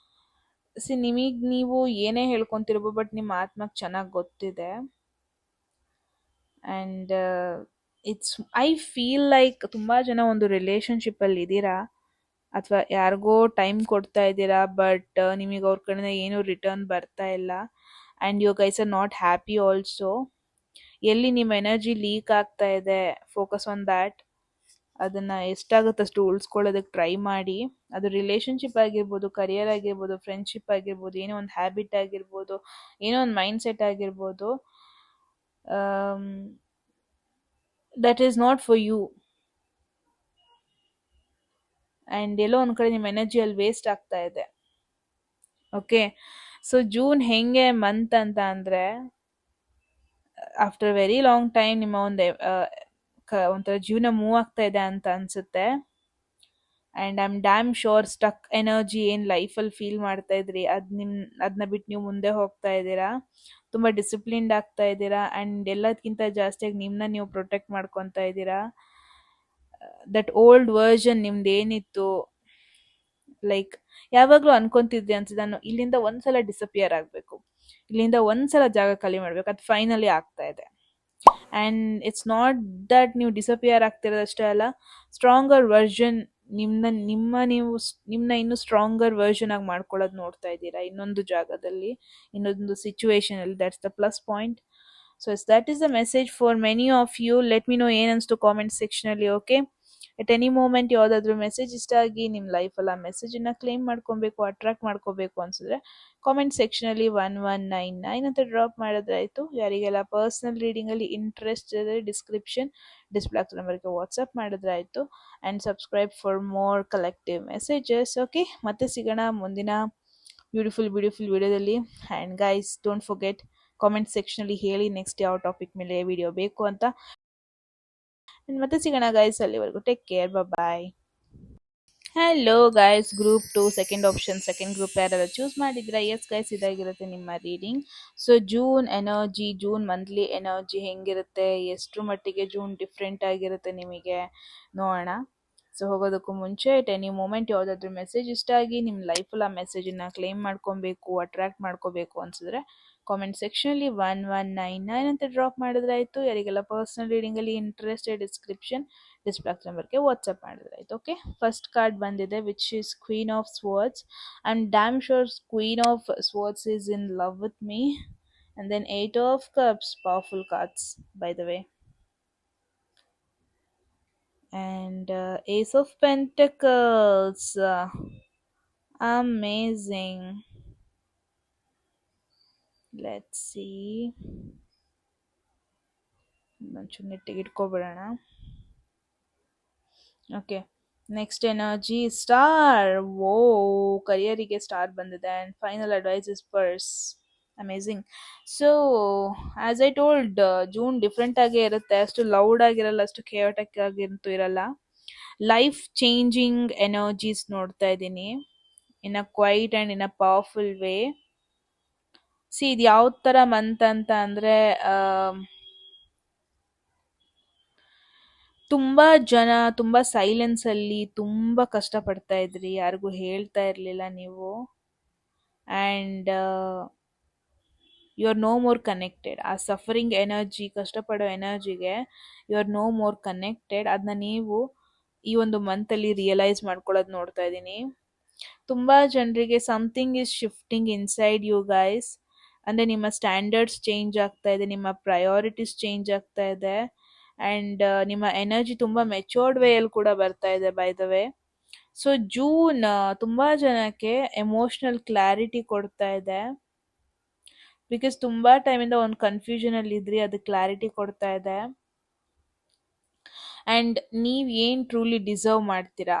ಸಿ ನಿಮಗೆ ನೀವು ಏನೇ ಹೇಳ್ಕೊತಿರ್ಬೋದು, ಬಟ್ ನಿಮ್ಮ ಆತ್ಮಕ್ಕೆ ಚೆನ್ನಾಗಿ ಗೊತ್ತಿದೆ. ಆ್ಯಂಡ್ ಐ ಫೀಲ್ ಲೈಕ್ ತುಂಬ ಜನ ಒಂದು ರಿಲೇಷನ್ಶಿಪ್ಪಲ್ಲಿ ಇದ್ದೀರಾ, ಅಥವಾ ಯಾರಿಗೋ ಟೈಮ್ ಕೊಡ್ತಾ ಇದ್ದೀರಾ, ಬಟ್ ನಿಮಗೆ ಅವ್ರ ಕಡೆಯಿಂದ ಏನೂ ರಿಟರ್ನ್ ಬರ್ತಾ ಇಲ್ಲ. And you guys are not happy also. ಎಲ್ಲಿ ನಿಮ್ಮ ಎನರ್ಜಿ ಲೀಕ್ ಆಗ್ತಾ ಇದೆ, ಫೋಕಸ್ ಆನ್ ದ್ಯಾಟ್. ಅದನ್ನು ಎಷ್ಟಾಗುತ್ತೆ ಅಷ್ಟು ಉಳಿಸ್ಕೊಳ್ಳೋದಕ್ಕೆ ಟ್ರೈ ಮಾಡಿ. ಅದು ರಿಲೇಷನ್ಶಿಪ್ ಆಗಿರ್ಬೋದು, ಕರಿಯರ್ ಆಗಿರ್ಬೋದು, ಫ್ರೆಂಡ್ಶಿಪ್ ಆಗಿರ್ಬೋದು, ಏನೋ ಒಂದು ಹ್ಯಾಬಿಟ್ ಆಗಿರ್ಬೋದು, ಏನೋ ಒಂದು ಮೈಂಡ್ ಸೆಟ್ ಆಗಿರ್ಬೋದು. That is not for you. And ಎಲ್ಲೋ ಒಂದು ಕಡೆ ನಿಮ್ಮ ಎನರ್ಜಿ ಅಲ್ಲಿ ವೇಸ್ಟ್ ಆಗ್ತಾ ಇದೆ. ಓಕೆ, ಸೊ ಜೂನ್ ಹೆಂಗೆ ಮಂತ್ ಅಂತ ಅಂದರೆ, ಆಫ್ಟರ್ ವೆರಿ ಲಾಂಗ್ ಟೈಮ್ ನಿಮ್ಮ ಒಂದು ಒಂಥರ ಜೀವನ ಮೂವ್ ಆಗ್ತಾ ಇದೆ ಅಂತ ಅನ್ಸುತ್ತೆ. And I am damn sure stuck energy ಏನು ಲೈಫಲ್ಲಿ ಫೀಲ್ ಮಾಡ್ತಾ ಇದ್ರಿ, ಅದನ್ನ ಬಿಟ್ಟು ನೀವು ಮುಂದೆ ಹೋಗ್ತಾ ಇದ್ದೀರಾ. ತುಂಬ ಡಿಸಿಪ್ಲಿನ್ಡ್ ಆಗ್ತಾ ಇದ್ದೀರಾ. ಆ್ಯಂಡ್ ಎಲ್ಲದಕ್ಕಿಂತ ಜಾಸ್ತಿಯಾಗಿ ನಿಮ್ಮನ್ನ ನೀವು ಪ್ರೊಟೆಕ್ಟ್ ಮಾಡ್ಕೊತಾ ಇದ್ದೀರಾ. ದಟ್ ಓಲ್ಡ್ ವರ್ಷನ್ ನಿಮ್ದು ಏನಿತ್ತು, ಲೈಕ್ ಯಾವಾಗಲೂ ಅನ್ಕೊಂತಿದ್ದೆ ಅನ್ಸುತ್ತೆ, ನಾನು ಇಲ್ಲಿಂದ ಒಂದ್ಸಲ ಡಿಸಪಿಯರ್ ಆಗಬೇಕು, ಇಲ್ಲಿಂದ ಒಂದ್ಸಲ ಜಾಗ ಖಾಲಿ ಮಾಡಬೇಕು. ಅದು ಫೈನಲಿ ಆಗ್ತಾ ಇದೆ. ಆ್ಯಂಡ್ ಇಟ್ಸ್ ನಾಟ್ ದಟ್ ನೀವು ಡಿಸಪಿಯರ್ ಆಗ್ತಿರೋದಷ್ಟೇ ಅಲ್ಲ, ಸ್ಟ್ರಾಂಗರ್ ವರ್ಷನ್ ನಿಮ್ಮನ್ನ ಇನ್ನೂ ಸ್ಟ್ರಾಂಗರ್ ವರ್ಷನ್ ಆಗಿ ಮಾಡ್ಕೊಳ್ಳೋದು ನೋಡ್ತಾ ಇದ್ದೀರಾ ಇನ್ನೊಂದು ಜಾಗದಲ್ಲಿ, ಇನ್ನೊಂದು ಸಿಚುವೇಶನ್ ಅಲ್ಲಿ. That's the plus point. So that is the message for many of you. Let me know ಏನನ್ಸ್ತು ಕಾಮೆಂಟ್ ಸೆಕ್ಷನಲ್ಲಿ. ಓಕೆ, ಎಟ್ ಎನಿ ಮೂಮೆಂಟ್ ಯಾವುದಾದ್ರೂ ಮೆಸೇಜ್ ಇಷ್ಟ ಆಗಿ ನಿಮ್ಮ ಲೈಫಲ್ಲಿ ಆ ಮೆಸೇಜನ್ನು ಕ್ಲೇಮ್ ಮಾಡ್ಕೊಬೇಕು, ಅಟ್ರಾಕ್ಟ್ ಮಾಡ್ಕೋಬೇಕು ಅನ್ಸಿದ್ರೆ ಕಾಮೆಂಟ್ ಸೆಕ್ಷನಲ್ಲಿ 1199 ಅಂತ ಡ್ರಾಪ್ ಮಾಡಿದ್ರಾಯ್ತು. ಯಾರಿಗೆಲ್ಲ ಪರ್ಸ್ನಲ್ ರೀಡಿಂಗಲ್ಲಿ ಇಂಟ್ರೆಸ್ಟ್ ಇದೆ, ಡಿಸ್ಪ್ಲೇ ಆಗ್ತಿರೋ ನಂಬರ್ಗೆ ವಾಟ್ಸಪ್ ಮಾಡಿದ್ರಾಯ್ತು. And subscribe for more collective messages. Okay, ಮತ್ತೆ ಸಿಗೋಣ ಮುಂದಿನ ಬ್ಯೂಟಿಫುಲ್ ವಿಡಿಯೋದಲ್ಲಿ. And guys, don't forget, comment ಸೆಕ್ಷನಲ್ಲಿ ಹೇಳಿ ನೆಕ್ಸ್ಟ್ ಯಾವ ಟಾಪಿಕ್ ಮೇಲೆ ವಿಡಿಯೋ ಬೇಕು ಅಂತ. ಮತ್ತೆ ಸಿಗೋಣ ಗೈಸ್, ಅಲ್ಲಿವರೆಗೂ take care, bye. Hello guys, group 2 second option, second group ಯಾರಾದ್ರು ಚೂಸ್ ಮಾಡಿದ್ರೆ ಎಸ್ ಗೈಸ್, ಇದಾಗಿರುತ್ತೆ ನಿಮ್ಮ reading. So June energy, June monthly energy ಹೆಂಗಿರುತ್ತೆ, ಎಷ್ಟು ಮಟ್ಟಿಗೆ ಜೂನ್ ಡಿಫ್ರೆಂಟ್ ಆಗಿರುತ್ತೆ ನಿಮಗೆ ನೋಡೋಣ. ಸೊ ಹೋಗೋದಕ್ಕೂ ಮುಂಚೆ ಎಟ್ ಎನಿ ಮೂಮೆಂಟ್ ಯಾವುದಾದ್ರೂ ಮೆಸೇಜ್ ಇಷ್ಟ ಆಗಿ ನಿಮ್ಮ ಲೈಫಲ್ಲಿ ಆ ಮೆಸೇಜನ್ನು ಕ್ಲೇಮ್ ಮಾಡ್ಕೊಬೇಕು, ಅಟ್ರಾಕ್ಟ್ ಮಾಡ್ಕೋಬೇಕು ಅನ್ಸಿದ್ರೆ ಕಾಮೆಂಟ್ ಸೆಕ್ಷನಲ್ಲಿ 1199 ಅಂತ ಡ್ರಾಪ್ ಮಾಡಿದ್ರಾಯ್ತು. ಯಾರಿಗೆಲ್ಲ ಪರ್ಸನಲ್ ರೀಡಿಂಗಲ್ಲಿ ಇಂಟ್ರೆಸ್ಟೆಡ್ ಡಿಸ್ಪ್ಲೇ ನಂಬರ್ಗೆ ವಾಟ್ಸಪ್ ಮಾಡಿದ್ರಾಯ್ತು. ಓಕೆ, ಫಸ್ಟ್ ಕಾರ್ಡ್ ಬಂದಿದೆ which is queen of swords. I am damn sure queen of swords is in love with me. And then 8 of cups, powerful cards by the way. And Ace of Pentacles, amazing. Let's see. ಒಂಚೂರು ನೆಟ್ಟಿಗೆ ಇಟ್ಕೊಬಿಡೋಣ. Okay, next energy star. ಓ, ಕರಿಯರಿಗೆ star ಬಂದಿದೆ. And final advice is purse. Amazing. So as I told, June different ಆಗೇ ಇರುತ್ತೆ. ಅಷ್ಟು loud ಆಗಿರಲ್ಲ, ಅಷ್ಟು ಕೇಯೋಟಿಕ್ ಆಗಿಂತೂ ಇರಲ್ಲ. ಲೈಫ್ ಚೇಂಜಿಂಗ್ ಎನರ್ಜೀಸ್ ನೋಡ್ತಾ ಇದ್ದೀನಿ in a quiet and in a powerful way. ಇದು ಯಾವ ಥರ ಮಂತ್ ಅಂತ ಅಂದರೆ, ತುಂಬ ಜನ ತುಂಬ ಸೈಲೆನ್ಸಲ್ಲಿ ತುಂಬ ಕಷ್ಟಪಡ್ತಾ ಇದ್ರಿ, ಯಾರಿಗೂ ಹೇಳ್ತಾ ಇರಲಿಲ್ಲ ನೀವು. And you are no more connected. ಆ ಸಫರಿಂಗ್ ಎನರ್ಜಿ, ಕಷ್ಟಪಡೋ ಎನರ್ಜಿಗೆ you are no more connected. ಅದನ್ನ ನೀವು ಈ ಒಂದು ಮಂತಲ್ಲಿ ರಿಯಲೈಸ್ ಮಾಡ್ಕೊಳ್ಳೋದು ನೋಡ್ತಾ ಇದ್ದೀನಿ. ತುಂಬ ಜನರಿಗೆ something is shifting inside you guys. ಅಂದರೆ ನಿಮ್ಮ ಸ್ಟ್ಯಾಂಡರ್ಡ್ಸ್ ಚೇಂಜ್ ಆಗ್ತಾ ಇದೆ, ನಿಮ್ಮ ಪ್ರಯಾರಿಟೀಸ್ ಚೇಂಜ್ ಆಗ್ತಾ ಇದೆ. ಆ್ಯಂಡ್ ನಿಮ್ಮ ಎನರ್ಜಿ ತುಂಬ ಮೆಚೋರ್ಡ್ ವೇಯಲ್ಲಿ ಕೂಡ ಬರ್ತಾ ಇದೆ by the way. So June ತುಂಬ ಜನಕ್ಕೆ ಎಮೋಷ್ನಲ್ ಕ್ಲಾರಿಟಿ ಕೊಡ್ತಾ ಇದೆ. ಬಿಕಾಸ್ ತುಂಬ ಟೈಮಿಂದ ಒಂದು ಕನ್ಫ್ಯೂಷನಲ್ಲಿ ಇದ್ರಿ, ಅದು ಕ್ಲಾರಿಟಿ ಕೊಡ್ತಾ ಇದೆ. ಆ್ಯಂಡ್ ನೀವು ಏನು ಟ್ರೂಲಿ ಡಿಸರ್ವ್ ಮಾಡ್ತೀರಾ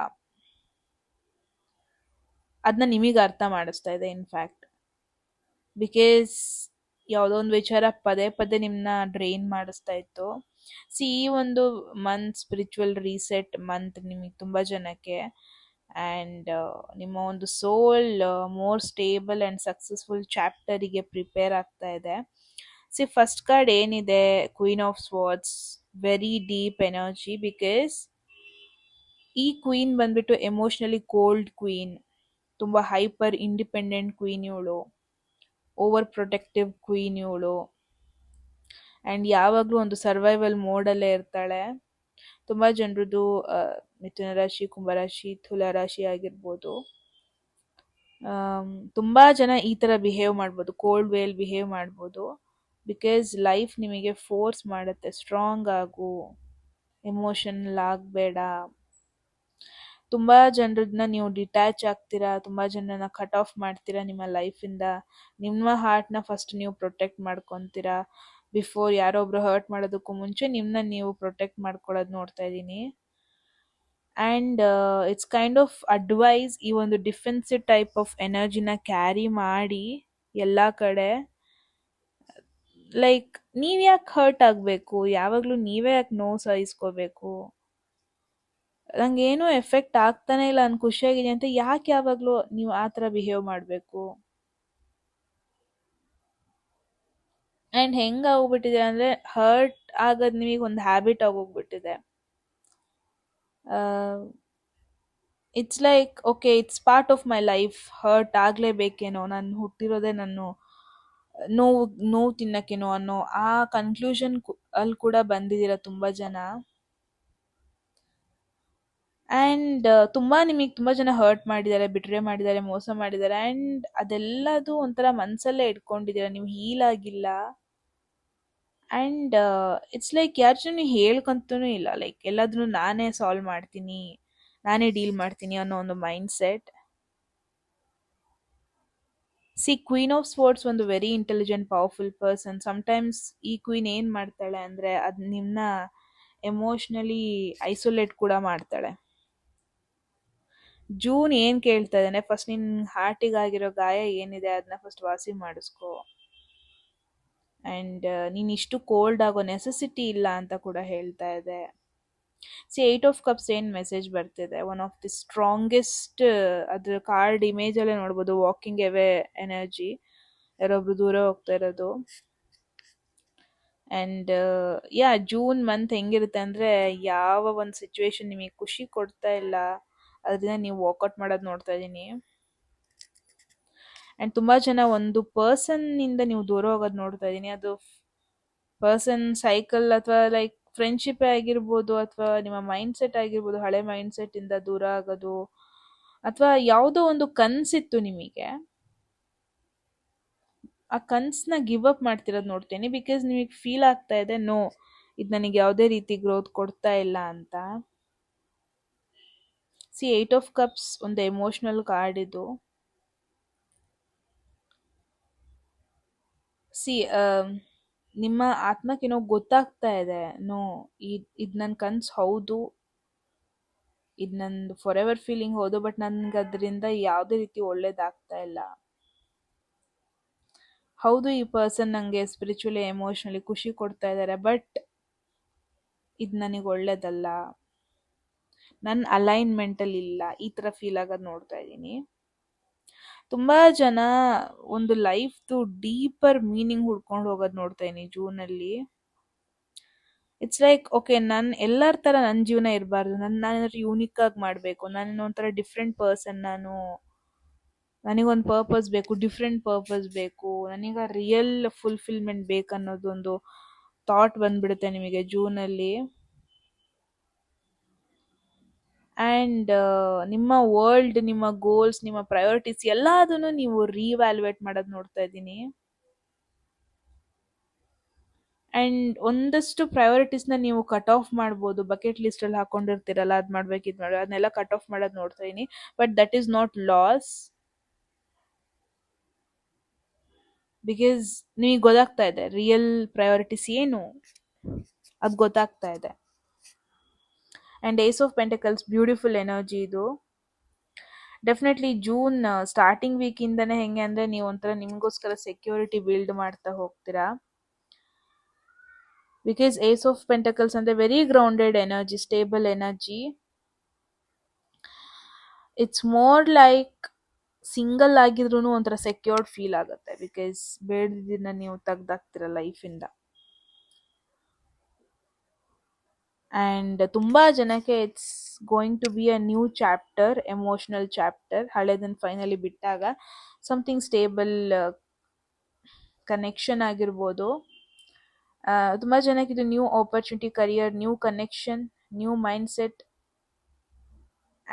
ಅದನ್ನ ನಿಮಗೆ ಅರ್ಥ ಮಾಡಿಸ್ತಾ ಇದೆ ಇನ್ಫ್ಯಾಕ್ಟ್. ಬಿಕಾಸ್ ಯಾವುದೋ ಒಂದು ವಿಚಾರ ಪದೇ ಪದೇ ನಿಮ್ಮನ್ನ ಡ್ರೈನ್ ಮಾಡಿಸ್ತಾ ಇತ್ತು. ಈ ಒಂದು ಮಂತ್ ಸ್ಪಿರಿಚುವಲ್ ರೀಸೆಟ್ ಮಂತ್ ನಿಮಗೆ ತುಂಬ ಜನಕ್ಕೆ. ಆ್ಯಂಡ್ ನಿಮ್ಮ ಒಂದು soul more stable and successful ಚಾಪ್ಟರಿಗೆ ಪ್ರಿಪೇರ್ ಆಗ್ತಾ ಇದೆ. ಫಸ್ಟ್ ಕಾರ್ಡ್ ಏನಿದೆ, queen of swords, very deep energy. Because ಈ ಕ್ವೀನ್ ಬಂದ್ಬಿಟ್ಟು ಎಮೋಷ್ನಲಿ ಕೋಲ್ಡ್ ಕ್ವೀನ್, ತುಂಬ ಹೈಪರ್ ಇಂಡಿಪೆಂಡೆಂಟ್ ಕ್ವೀನ್ ಇವಳು, ಓವರ್ ಪ್ರೊಟೆಕ್ಟಿವ್ ಕ್ವೀನ್ ಇವಳು. ಆ್ಯಂಡ್ ಯಾವಾಗಲೂ ಒಂದು ಸರ್ವೈವಲ್ ಮೋಡಲ್ಲೇ ಇರ್ತಾಳೆ. ತುಂಬ ಜನರದ್ದು ಮಿಥುನ ರಾಶಿ, ಕುಂಭರಾಶಿ, ತುಲಾ ರಾಶಿ ಆಗಿರ್ಬೋದು. ತುಂಬಾ ಜನ ಈ ತರ ಬಿಹೇವ್ ಮಾಡ್ಬೋದು, ಕೋಲ್ಡ್ ವೇಲ್ ಬಿಹೇವ್ ಮಾಡ್ಬೋದು. ಬಿಕಾಸ್ ಲೈಫ್ ನಿಮಗೆ ಫೋರ್ಸ್ ಮಾಡುತ್ತೆ, ಸ್ಟ್ರಾಂಗ್ ಆಗು, ಎಮೋಷನಲ್ ಆಗಬೇಡ. ತುಂಬಾ ಜನರನ್ನ ನೀವು ಡಿಟ್ಯಾಚ್ ಆಗ್ತೀರಾ, ತುಂಬಾ ಜನರನ್ನ ಕಟ್ ಆಫ್ ಮಾಡ್ತೀರಾ ನಿಮ್ಮ ಲೈಫಿಂದ. ನಿಮ್ಮ ಹಾರ್ಟ್ನ ಫಸ್ಟ್ ನೀವು ಪ್ರೊಟೆಕ್ಟ್ ಮಾಡ್ಕೊತೀರಾ. ಬಿಫೋರ್ ಯಾರೊಬ್ರು ಹರ್ಟ್ ಮಾಡೋದಕ್ಕೂ ಮುಂಚೆ ನಿಮ್ಮನ್ನ ನೀವು ಪ್ರೊಟೆಕ್ಟ್ ಮಾಡ್ಕೊಳ್ಳೋದು ನೋಡ್ತಾ ಇದ್ದೀನಿ. And it's kind of advice, ಈ ಒಂದು ಡಿಫೆನ್ಸಿವ್ ಟೈಪ್ ಆಫ್ ಎನರ್ಜಿನ ಕ್ಯಾರಿ ಮಾಡಿ ಎಲ್ಲ ಕಡೆ. ಲೈಕ್ ನೀವ್ ಯಾಕೆ ಹರ್ಟ್ ಆಗಬೇಕು, ಯಾವಾಗಲೂ ನೀವೇ ಯಾಕೆ ನೋವು ಸಹಿಸ್ಕೋಬೇಕು, ನಂಗೆ ಏನೂ ಎಫೆಕ್ಟ್ ಆಗ್ತಾನೆ ಇಲ್ಲ, ನಾನು ಖುಷಿಯಾಗಿದ್ದೀನಿ ಅಂತ ಯಾಕೆ ಯಾವಾಗಲೂ ನೀವು ಆ ಥರ ಬಿಹೇವ್ ಮಾಡಬೇಕು. ಆ್ಯಂಡ್ ಹೆಂಗೆ ಆಗೋಗ್ಬಿಟ್ಟಿದೆ ಅಂದರೆ, ಹರ್ಟ್ ಆಗೋದು ನಿಮಗೆ ಒಂದು ಹ್ಯಾಬಿಟ್ ಆಗೋಗ್ಬಿಟ್ಟಿದೆ. It's like okay, it's part of my life, hurt ಆಗಲೇಬೇಕೇನೋ, ನಾನು ಹುಟ್ಟಿರೋದೇ ನಾನು ನೋವು ನೋವು ತಿನ್ನಕ್ಕೇನೋ ಅನ್ನೋ ಆ ಕನ್ಕ್ಲೂಷನ್ ಅಲ್ಲಿ ಕೂಡ ಬಂದಿದ್ದೀರ ತುಂಬ ಜನ. ಆ್ಯಂಡ್ ನಿಮಗೆ ತುಂಬ ಜನ ಹರ್ಟ್ ಮಾಡಿದ್ದಾರೆ, ಬಿಟ್ರೆ ಮಾಡಿದ್ದಾರೆ, ಮೋಸ ಮಾಡಿದ್ದಾರೆ. ಆ್ಯಂಡ್ ಅದೆಲ್ಲದು ಒಂಥರ ಮನಸ್ಸಲ್ಲೇ ಇಟ್ಕೊಂಡಿದ್ದೀರ, ನೀವು ಹೀಲ್ ಆಗಿಲ್ಲ. ಆ್ಯಂಡ್ ಇಟ್ಸ್ ಲೈಕ್ ಯಾರ ಜನ ಹೇಳ್ಕೊಂತೂ ಇಲ್ಲ, ಲೈಕ್ ಎಲ್ಲಾದ್ರೂ ನಾನೇ ಸಾಲ್ವ್ ಮಾಡ್ತೀನಿ, ನಾನೇ ಡೀಲ್ ಮಾಡ್ತೀನಿ ಅನ್ನೋ ಒಂದು mind set. Queen of swords ಒಂದು very intelligent powerful person. Sometimes ಈ ಕ್ವೀನ್ ಏನು ಮಾಡ್ತಾಳೆ ಅಂದರೆ, ಅದು ನಿಮ್ಮನ್ನ ಎಮೋಷ್ನಲಿ ಐಸೋಲೇಟ್ ಕೂಡ ಮಾಡ್ತಾಳೆ. ಜೂನ್ ಏನು ಕೇಳ್ತಾ ಇದ್ದಾನೆ, ಫಸ್ಟ್ ನಿನ್ನ ಹಾರ್ಟಿಗಾಗಿರೋ ಗಾಯ ಏನಿದೆ ಅದನ್ನ ಫಸ್ಟ್ ವಾಸಿ ಮಾಡಿಸ್ಕೊ. ಆ್ಯಂಡ್ ನೀನು ಇಷ್ಟು ಕೋಲ್ಡ್ ಆಗೋ ನೆಸೆಸಿಟಿ ಇಲ್ಲ ಅಂತ ಕೂಡ ಹೇಳ್ತಾ ಇದೆ. ಏಟ್ ಆಫ್ ಕಪ್ಸ್ ಏನು ಮೆಸೇಜ್ ಬರ್ತಿದೆ, ಒನ್ ಆಫ್ ದಿ ಸ್ಟ್ರಾಂಗೆಸ್ಟ್, ಅದ್ರ ಕಾರ್ಡ್ ಇಮೇಜಲ್ಲೇ ನೋಡ್ಬೋದು, ವಾಕಿಂಗ್ ಎವೇ ಎನರ್ಜಿ, ಯಾರೊಬ್ರು ದೂರ ಹೋಗ್ತಾ ಇರೋದು. ಆ್ಯಂಡ್ ಜೂನ್ ಮಂತ್ ಹೆಂಗಿರುತ್ತೆ ಅಂದರೆ, ಯಾವ ಒಂದು ಸಿಚುವೇಶನ್ ನಿಮಗೆ ಖುಷಿ ಕೊಡ್ತಾ ಇಲ್ಲ ಅದರಿಂದ ನೀವು ವಾಕೌಟ್ ಮಾಡೋದು ನೋಡ್ತಾ ಇದ್ದೀನಿ. ಆ್ಯಂಡ್ ತುಂಬ ಜನ ಒಂದು ಪರ್ಸನ್ನಿಂದ ನೀವು ದೂರ ಹೋಗೋದು ನೋಡ್ತಾ ಇದ್ದೀನಿ. ಅದು ಪರ್ಸನ್ ಸೈಕಲ್ ಅಥವಾ ಲೈಕ್ ಫ್ರೆಂಡ್ಶಿಪ್ ಆಗಿರ್ಬೋದು, ಅಥವಾ ನಿಮ್ಮ ಮೈಂಡ್ ಸೆಟ್ ಆಗಿರ್ಬೋದು, ಹಳೆ ಮೈಂಡ್ ಸೆಟ್ಟಿಂದ ದೂರ ಆಗೋದು, ಅಥವಾ ಯಾವುದೋ ಒಂದು ಕನಸಿತ್ತು ನಿಮಗೆ, ಆ ಕನ್ಸನ್ನ ಗಿವ್ ಅಪ್ ಮಾಡ್ತಿರೋದು ನೋಡ್ತೀನಿ. ಬಿಕಾಸ್ ನಿಮಗೆ ಫೀಲ್ ಆಗ್ತಾ ಇದೆ, ನೋ, ಇದು ನನಗೆ ಯಾವುದೇ ರೀತಿ ಗ್ರೋತ್ ಕೊಡ್ತಾ ಇಲ್ಲ ಅಂತ. ಏಟ್ ಆಫ್ ಕಪ್ಸ್ ಒಂದು ಎಮೋಷ್ನಲ್ ಕಾರ್ಡ್ ಇದು. ನಿಮ್ಮ ಆತ್ಮಕ್ಕೇನೋ ಗೊತ್ತಾಗ್ತಾ ಇದೆ, ನೋ, ಇದು ನನ್ನ ಕನ್ಸು ಹೌದು, ಇದು ನಂದು ಫಾರ್ ಎವರ್ ಫೀಲಿಂಗ್ ಹೌದು, ಬಟ್ ನನ್ಗೆ ಅದರಿಂದ ಯಾವುದೇ ರೀತಿ ಒಳ್ಳೇದಾಗ್ತಾ ಇಲ್ಲ. ಹೌದು, ಈ ಪರ್ಸನ್ ನನಗೆ ಸ್ಪಿರಿಚುವಲಿ ಎಮೋಷ್ನಲಿ ಖುಷಿ ಕೊಡ್ತಾ ಇದ್ದಾರೆ, ಬಟ್ ಇದು ನನಗೆ ಒಳ್ಳೇದಲ್ಲ, ನನ್ನ ಅಲೈನ್ಮೆಂಟಲ್ಲಿ ಇಲ್ಲ, ಈ ಥರ ಫೀಲ್ ಆಗೋದು ನೋಡ್ತಾ ಇದ್ದೀನಿ. ತುಂಬ ಜನ ಒಂದು ಲೈಫ್ದು ಡೀಪರ್ ಮೀನಿಂಗ್ ಹುಡ್ಕೊಂಡು ಹೋಗೋದು ನೋಡ್ತಾ ಇದ್ದೀನಿ ಜೂನಲ್ಲಿ. ಇಟ್ಸ್ ಲೈಕ್ ಓಕೆ, ನಾನು ಎಲ್ಲರ ಥರ ನನ್ನ ಜೀವನ ಇರಬಾರ್ದು, ನಾನು ಯೂನಿಕ್ ಆಗಿ ಮಾಡಬೇಕು, ನಾನು ಒಂಥರ ಡಿಫ್ರೆಂಟ್ ಪರ್ಸನ್, ನನಗೊಂದು ಪರ್ಪಸ್ ಬೇಕು, ಡಿಫ್ರೆಂಟ್ ಪರ್ಪಸ್ ಬೇಕು, ನನಗೆ ರಿಯಲ್ ಫುಲ್ಫಿಲ್ಮೆಂಟ್ ಬೇಕನ್ನೋದೊಂದು ಥಾಟ್ ಬಂದ್ಬಿಡುತ್ತೆ ನಿಮಗೆ ಜೂನಲ್ಲಿ. ಆ್ಯಂಡ್ ನಿಮ್ಮ ವರ್ಲ್ಡ್, ನಿಮ್ಮ ಗೋಲ್ಸ್, ನಿಮ್ಮ ಪ್ರಯಾರಿಟೀಸ್ ಎಲ್ಲದನ್ನು ನೀವು ರೀವ್ಯಾಲ್ಯೂಯೇಟ್ ಮಾಡೋದು ನೋಡ್ತಾ ಇದ್ದೀನಿ. ಆ್ಯಂಡ್ ಒಂದಷ್ಟು ಪ್ರಯಾರಿಟೀಸ್ನ ನೀವು ಕಟ್ ಆಫ್ ಮಾಡ್ಬೋದು, ಬಕೆಟ್ ಲಿಸ್ಟಲ್ಲಿ ಹಾಕೊಂಡಿರ್ತೀರಲ್ಲ, ಅದು ಮಾಡ್ಬೇಕು, ಇದು ಮಾಡ್ಬೇಕು, ಅದನ್ನೆಲ್ಲ ಕಟ್ ಆಫ್ ಮಾಡೋದು ನೋಡ್ತಾ ಇದ್ದೀನಿ. But that is not loss, because ನಿಮಗೆ ಗೊತ್ತಾಗ್ತಾ ಇದೆ ರಿಯಲ್ ಪ್ರಯಾರಿಟೀಸ್ ಏನು, ಅದು ಗೊತ್ತಾಗ್ತಾ ಇದೆ. And ace of pentacles beautiful energy ಇದು. ಡೆಫಿನೆಟ್ಲಿ ಜೂನ್ ಸ್ಟಾರ್ಟಿಂಗ್ ವೀಕಿಂದನೇ ಹೆಂಗೆ ಅಂದರೆ, ನೀವು ಒಂಥರ ನಿಮಗೋಸ್ಕರ ಸೆಕ್ಯೂರಿಟಿ ಬಿಲ್ಡ್ ಮಾಡ್ತಾ ಹೋಗ್ತೀರಾ. ಬಿಕಾಸ್ ಏಸ್ ಆಫ್ ಪೆಂಟಕಲ್ಸ್ ಅಂದರೆ very grounded energy, stable energy. It's more like single ಆಗಿದ್ರೂ ಒಂಥರ ಸೆಕ್ಯೂರ್ಡ್ ಫೀಲ್ ಆಗುತ್ತೆ, ಬಿಕಾಸ್ ಬೇಡದಿದ್ದನ್ನ ನೀವು ತೆಗ್ದಾಕ್ತೀರ ಲೈಫಿಂದ. ಆ್ಯಂಡ್ ತುಂಬ ಜನಕ್ಕೆ it's going to be a new chapter, emotional chapter. ಹಳೇದನ್ನು ಫೈನಲಿ ಬಿಟ್ಟಾಗ ಸಮಥಿಂಗ್ ಸ್ಟೇಬಲ್ ಕನೆಕ್ಷನ್ ಆಗಿರ್ಬೋದು. ತುಂಬ ಜನಕ್ಕೆ ಇದು new opportunity, career, new connection, new mind set,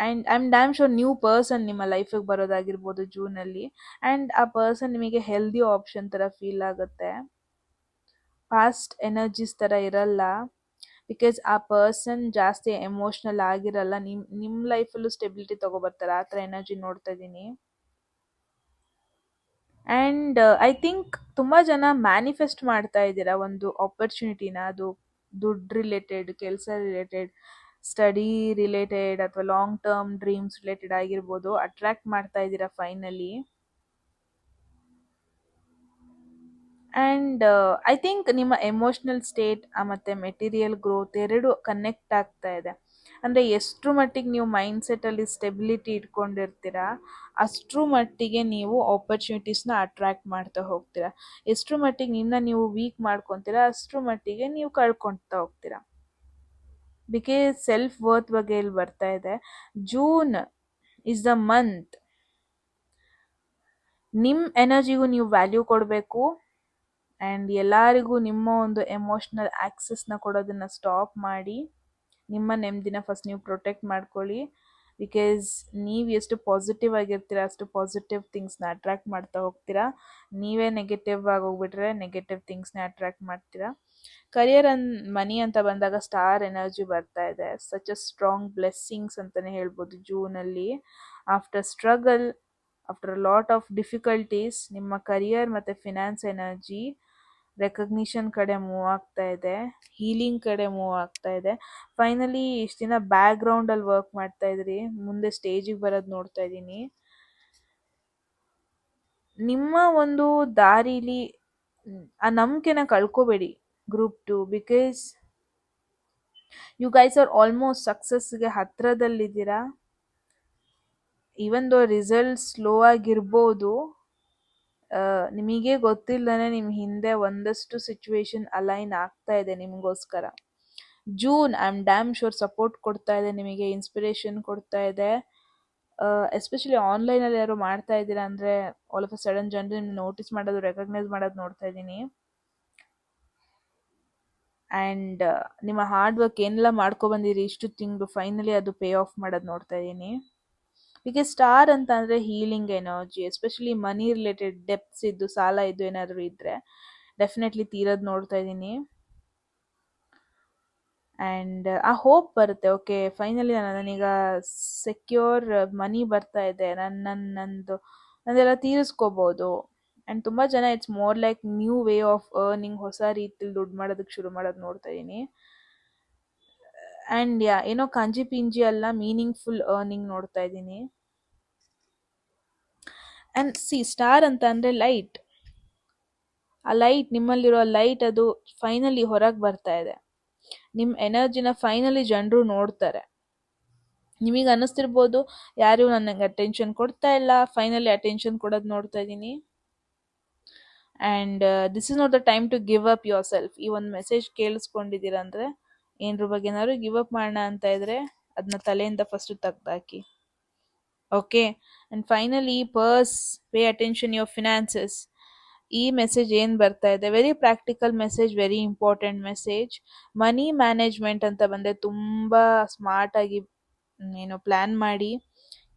and I am damn sure new person ನಿಮ್ಮ ಲೈಫಿಗೆ ಬರೋದಾಗಿರ್ಬೋದು ಜೂನಲ್ಲಿ. ಆ್ಯಂಡ್ ಆ ಪರ್ಸನ್ ನಿಮಗೆ ಹೆಲ್ದಿ ಆಪ್ಷನ್ ಥರ ಫೀಲ್ ಆಗುತ್ತೆ, ಪಾಸ್ಟ್ ಎನರ್ಜೀಸ್ ಥರ ಇರಲ್ಲ. ಬಿಕಾಸ್ ಆ ಪರ್ಸನ್ ಜಾಸ್ತಿ ಎಮೋಷ್ನಲ್ ಆಗಿರಲ್ಲ, ನಿಮ್ಮ ಲೈಫಲ್ಲೂ ಸ್ಟೆಬಿಲಿಟಿ ತೊಗೊಬರ್ತಾರೆ, ಆ ಥರ ಎನರ್ಜಿ ನೋಡ್ತಾ ಇದ್ದೀನಿ. ಆ್ಯಂಡ್ ಐ ಥಿಂಕ್ ತುಂಬ ಜನ ಮ್ಯಾನಿಫೆಸ್ಟ್ ಮಾಡ್ತಾ ಇದ್ದೀರಾ ಒಂದು ಆಪರ್ಚುನಿಟಿನ, ಅದು ದುಡ್ಡು ರಿಲೇಟೆಡ್, ಕೆಲಸ ರಿಲೇಟೆಡ್, ಸ್ಟಡಿ ರಿಲೇಟೆಡ್ ಅಥವಾ ಲಾಂಗ್ ಟರ್ಮ್ ಡ್ರೀಮ್ಸ್ ರಿಲೇಟೆಡ್ ಆಗಿರ್ಬೋದು, ಅಟ್ರಾಕ್ಟ್ ಮಾಡ್ತಾ ಇದ್ದೀರಾ ಫೈನಲಿ. ಆ್ಯಂಡ್ ಐ ಥಿಂಕ್ ನಿಮ್ಮ ಎಮೋಷ್ನಲ್ ಸ್ಟೇಟ್ ಮತ್ತು ಮೆಟೀರಿಯಲ್ ಗ್ರೋತ್ ಎರಡು ಕನೆಕ್ಟ್ ಆಗ್ತಾ ಇದೆ. ಅಂದರೆ ಎಷ್ಟರ ಮಟ್ಟಿಗೆ ನೀವು ಮೈಂಡ್ಸೆಟ್ಟಲ್ಲಿ ಸ್ಟೆಬಿಲಿಟಿ ಇಟ್ಕೊಂಡಿರ್ತೀರಾ ಅಷ್ಟರ ಮಟ್ಟಿಗೆ ನೀವು ಆಪರ್ಚುನಿಟೀಸ್ನ ಅಟ್ರ್ಯಾಕ್ಟ್ ಮಾಡ್ತಾ ಹೋಗ್ತೀರಾ. ಎಷ್ಟರ ಮಟ್ಟಿಗೆ ನೀವು ವೀಕ್ ಮಾಡ್ಕೊತೀರಾ ಅಷ್ಟರ ಮಟ್ಟಿಗೆ ನೀವು ಕಳ್ಕೊಳ್ತಾ ಹೋಗ್ತೀರಾ. ಬಿಕಾಸ್ ಸೆಲ್ಫ್ ವರ್ತ್ ಬಗ್ಗೆ ಇಲ್ಲಿ ಬರ್ತಾ ಇದೆ. ಜೂನ್ ಇಸ್ ದ ಮಂತ್ ನಿಮ್ಮ ಎನರ್ಜಿಗೂ ನೀವು ವ್ಯಾಲ್ಯೂ ಕೊಡಬೇಕು. ಆ್ಯಂಡ್ ಎಲ್ಲರಿಗೂ ನಿಮ್ಮ ಒಂದು ಎಮೋಷ್ನಲ್ ಆ್ಯಕ್ಸಸ್ನ ಕೊಡೋದನ್ನು ಸ್ಟಾಪ್ ಮಾಡಿ ನಿಮ್ಮ ನೆಮ್ಮದಿನ ಫಸ್ಟ್ ನೀವು ಪ್ರೊಟೆಕ್ಟ್ ಮಾಡ್ಕೊಳ್ಳಿ. ಬಿಕಾಸ್ ನೀವು ಎಷ್ಟು ಪಾಸಿಟಿವ್ ಆಗಿರ್ತೀರ ಅಷ್ಟು ಪಾಸಿಟಿವ್ ಥಿಂಗ್ಸ್ನ ಅಟ್ರ್ಯಾಕ್ಟ್ ಮಾಡ್ತಾ ಹೋಗ್ತೀರಾ. ನೀವೇ ನೆಗೆಟಿವ್ ಆಗಿ ಹೋಗ್ಬಿಟ್ರೆ ನೆಗೆಟಿವ್ ಥಿಂಗ್ಸ್ನ ಅಟ್ರ್ಯಾಕ್ಟ್ ಮಾಡ್ತೀರಾ. ಕರಿಯರ್ ಮನಿ ಅಂತ ಬಂದಾಗ ಸ್ಟಾರ್ ಎನರ್ಜಿ ಬರ್ತಾ ಇದೆ. ಸಚ್ ಅ ಸ್ಟ್ರಾಂಗ್ ಬ್ಲೆಸ್ಸಿಂಗ್ಸ್ ಅಂತಲೇ ಹೇಳ್ಬೋದು ಜೂನಲ್ಲಿ. After struggle, after a lot of difficulties, ನಿಮ್ಮ ಕರಿಯರ್ ಮತ್ತು ಫಿನಾನ್ಸ್ ಎನರ್ಜಿ ರೆಕಗ್ನಿಷನ್ ಕಡೆ ಮೂವ್ ಆಗ್ತಾ ಇದೆ, ಹೀಲಿಂಗ್ ಕಡೆ ಮೂವ್ ಆಗ್ತಾ ಇದೆ. ಫೈನಲಿ ಇಷ್ಟು ದಿನ ಬ್ಯಾಕ್ ಗ್ರೌಂಡಲ್ಲಿ ವರ್ಕ್ ಮಾಡ್ತಾ ಇದ್ರಿ, ಮುಂದೆ ಸ್ಟೇಜಿಗೆ ಬರೋದು ನೋಡ್ತಾ ಇದ್ದೀನಿ. ನಿಮ್ಮ ಒಂದು ದಾರಿಲಿ ಆ ನಂಬಿಕೆನ ಕಳ್ಕೊಬೇಡಿ group 2. Because you guys are almost ಸಕ್ಸಸ್ಗೆ ಹತ್ರದಲ್ಲಿದ್ದೀರಾ. ಈವನ್ ದೋ ರಿಸಲ್ಟ್ ಸ್ಲೋ ಆಗಿರ್ಬೋದು, ನಿಮಗೆ ಗೊತ್ತಿಲ್ಲದೇ ನಿಮ್ಮ ಹಿಂದೆ ಒಂದಷ್ಟು ಸಿಚುವೇಶನ್ ಅಲೈನ್ ಆಗ್ತಾ ಇದೆ ನಿಮಗೋಸ್ಕರ. June I am damn sure support ಕೊಡ್ತಾ ಇದೆ ನಿಮಗೆ, ಇನ್ಸ್ಪಿರೇಷನ್ ಕೊಡ್ತಾ ಇದೆ. ಎಸ್ಪೆಷಲಿ ಆನ್ಲೈನಲ್ಲಿ ಯಾರು ಮಾಡ್ತಾ ಇದ್ದೀರಾ ಅಂದರೆ ಆಲ್ ಆಫ್ ಅ ಸಡನ್ ಜನರು ನಿಮ್ಗೆ ನೋಟಿಸ್ ಮಾಡೋದು, ರೆಕಗ್ನೈಸ್ ಮಾಡೋದು ನೋಡ್ತಾ ಇದ್ದೀನಿ. ಆ್ಯಂಡ್ ನಿಮ್ಮ ಹಾರ್ಡ್ ವರ್ಕ್ ಏನೆಲ್ಲ ಮಾಡ್ಕೊಬಂದಿರಿ ಇಷ್ಟು ತಿಂಗಳು, ಫೈನಲಿ ಅದು ಪೇ ಆಫ್ ಮಾಡೋದು ನೋಡ್ತಾ ಇದ್ದೀನಿ. ಬಿಕಾಸ್ ಸ್ಟಾರ್ ಅಂತ ಅಂದರೆ ಹೀಲಿಂಗ್ ಎನರ್ಜಿ, ಎಸ್ಪೆಷಲಿ ಮನಿ ರಿಲೇಟೆಡ್ ಡೆಪ್ಸ್ ಇದ್ದು, ಸಾಲ ಇದ್ದು ಏನಾದರೂ ಇದ್ದರೆ ಡೆಫಿನೆಟ್ಲಿ ತೀರೋದು ನೋಡ್ತಾ ಇದ್ದೀನಿ. ಆ್ಯಂಡ್ ಆ ಹೋಪ್ ಬರುತ್ತೆ, ಓಕೆ ಫೈನಲಿ ನನಗೀಗ ಸೆಕ್ಯೂರ್ ಮನಿ ಬರ್ತಾ ಇದೆ, ನಂದೆಲ್ಲ ತೀರಿಸ್ಕೋಬೋದು. ಆ್ಯಂಡ್ ತುಂಬ ಜನ it's more like new way of earning, ಹೊಸ ರೀತಿಲಿ ದುಡ್ಡು ಮಾಡೋದಕ್ಕೆ ಶುರು ಮಾಡೋದು ನೋಡ್ತಾ ಇದ್ದೀನಿ. ಆ್ಯಂಡ್ ಏನೋ ಕಂಜಿ ಪಿಂಜಿ ಅಲ್ಲ, ಮೀನಿಂಗ್ಫುಲ್ ಅರ್ನಿಂಗ್ ನೋಡ್ತಾ ಇದ್ದೀನಿ. ಆ್ಯಂಡ್ ಸ್ಟಾರ್ ಅಂತ ಅಂದರೆ ಲೈಟ್. ಆ ಲೈಟ್, ನಿಮ್ಮಲ್ಲಿರೋ ಲೈಟ್ ಅದು ಫೈನಲಿ ಹೊರಗೆ ಬರ್ತಾ ಇದೆ. ನಿಮ್ಮ ಎನರ್ಜಿನ ಫೈನಲಿ ಜನರು ನೋಡ್ತಾರೆ. ನಿಮಗೆ ಅನ್ನಿಸ್ತಿರ್ಬೋದು ಯಾರು ನನಗೆ ಅಟೆನ್ಷನ್ ಕೊಡ್ತಾ ಇಲ್ಲ, ಫೈನಲಿ ಅಟೆನ್ಷನ್ ಕೊಡೋದು ನೋಡ್ತಾ ಇದ್ದೀನಿ. And this is not the time to give up yourself. ಈ ಒಂದು ಮೆಸೇಜ್ ಕೇಳಿಸ್ಕೊಂಡಿದ್ದೀರ ಅಂದರೆ ಏನರ ಬಗ್ಗೆ ಏನಾದ್ರು ಗಿವ್ ಅಪ್ ಮಾಡೋಣ ಅಂತ ಇದ್ರೆ ಅದನ್ನ ತಲೆಯಿಂದ ಫಸ್ಟು ತೆಗ್ದಾಕಿ. Okay. And finally purse, pay attention your finances. ಈ ಮೆಸೇಜ್ ಏನು ಬರ್ತಾ ಇದೆ, very practical message, very important message. Money management ಅಂತ ಬಂದರೆ ತುಂಬ ಸ್ಮಾರ್ಟಾಗಿ ಏನೋ ಪ್ಲ್ಯಾನ್ ಮಾಡಿ,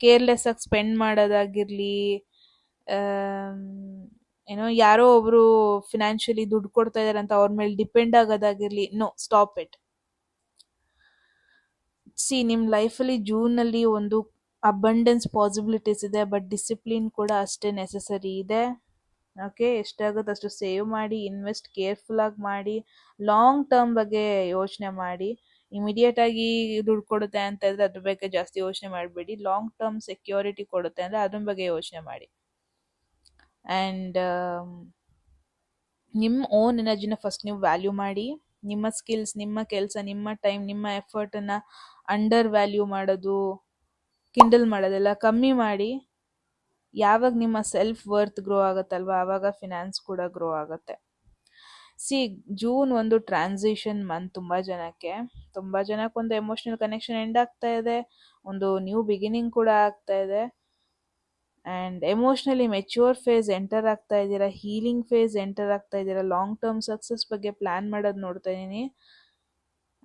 ಕೇರ್ಲೆಸ್ ಆಗಿ ಸ್ಪೆಂಡ್ ಮಾಡೋದಾಗಿರಲಿ, ಏನೋ ಯಾರೋ ಒಬ್ಬರು ಫಿನಾನ್ಷಿಯಲಿ ದುಡ್ಡು ಕೊಡ್ತಾ ಇದ್ದಾರೆ ಅಂತ ಅವ್ರ ಮೇಲೆ ಡಿಪೆಂಡ್ ಆಗೋದಾಗಿರಲಿ, ನೋ, ಸ್ಟಾಪ್ ಇಟ್. ನಿಮ್ಮ ಲೈಫಲ್ಲಿ ಜೂನಲ್ಲಿ ಒಂದು ಅಬಂಡೆನ್ಸ್ ಪಾಸಿಬಿಲಿಟೀಸ್ ಇದೆ, ಬಟ್ ಡಿಸಿಪ್ಲಿನ್ ಕೂಡ ಅಷ್ಟೇ ನೆಸಸರಿ ಇದೆ. ಓಕೆ, ಎಷ್ಟಾಗುತ್ತೆ ಅಷ್ಟು ಸೇವ್ ಮಾಡಿ, ಇನ್ವೆಸ್ಟ್ ಕೇರ್ಫುಲ್ಲಾಗಿ ಮಾಡಿ, ಲಾಂಗ್ ಟರ್ಮ್ ಬಗ್ಗೆ ಯೋಚನೆ ಮಾಡಿ. ಇಮಿಡಿಯೇಟಾಗಿ ದುಡ್ಡು ಕೊಡುತ್ತೆ ಅಂತ ಇದ್ರೆ ಅದ್ರ ಬಗ್ಗೆ ಜಾಸ್ತಿ ಯೋಚನೆ ಮಾಡಬೇಡಿ. ಲಾಂಗ್ ಟರ್ಮ್ ಸೆಕ್ಯೂರಿಟಿ ಕೊಡುತ್ತೆ ಅಂದರೆ ಅದ್ರ ಬಗ್ಗೆ ಯೋಚನೆ ಮಾಡಿ. ಆ್ಯಂಡ್ ನಿಮ್ಮ ಓನ್ ಎನರ್ಜಿನ ಫಸ್ಟ್ ನೀವು ವ್ಯಾಲ್ಯೂ ಮಾಡಿ. ನಿಮ್ಮ ಸ್ಕಿಲ್ಸ್, ನಿಮ್ಮ ಕೆಲಸ, ನಿಮ್ಮ ಟೈಮ್, ನಿಮ್ಮ ಎಫರ್ಟನ್ನು ಅಂಡರ್ ವ್ಯಾಲ್ಯೂ ಮಾಡೋದು, ಕಿಂಡಲ್ ಮಾಡೋದೆಲ್ಲ ಕಮ್ಮಿ ಮಾಡಿ. ಯಾವಾಗ ನಿಮ್ಮ ಸೆಲ್ಫ್ ವರ್ತ್ ಗ್ರೋ ಆಗುತ್ತಲ್ವ ಆವಾಗ ಫಿನಾನ್ಸ್ ಕೂಡ ಗ್ರೋ ಆಗುತ್ತೆ. ಜೂನ್ ಒಂದು ಟ್ರಾನ್ಸಿಷನ್ ಮಂತ್. ತುಂಬ ಜನಕ್ಕೆ ಒಂದು ಎಮೋಷ್ನಲ್ ಕನೆಕ್ಷನ್ ಎಂಡ್ ಆಗ್ತಾ ಇದೆ, ಒಂದು ನ್ಯೂ ಬಿಗಿನಿಂಗ್ ಕೂಡ ಆಗ್ತಾ ಇದೆ. And emotionally mature phase enter ಆಗ್ತಾ ಇದ್ದೀರಾ, ಹೀಲಿಂಗ್ ಫೇಸ್ ಎಂಟರ್ ಆಗ್ತಾ ಇದ್ದೀರಾ, ಲಾಂಗ್ ಟರ್ಮ್ ಸಕ್ಸಸ್ ಬಗ್ಗೆ ಪ್ಲ್ಯಾನ್ ಮಾಡೋದು ನೋಡ್ತಾ ಇದ್ದೀನಿ.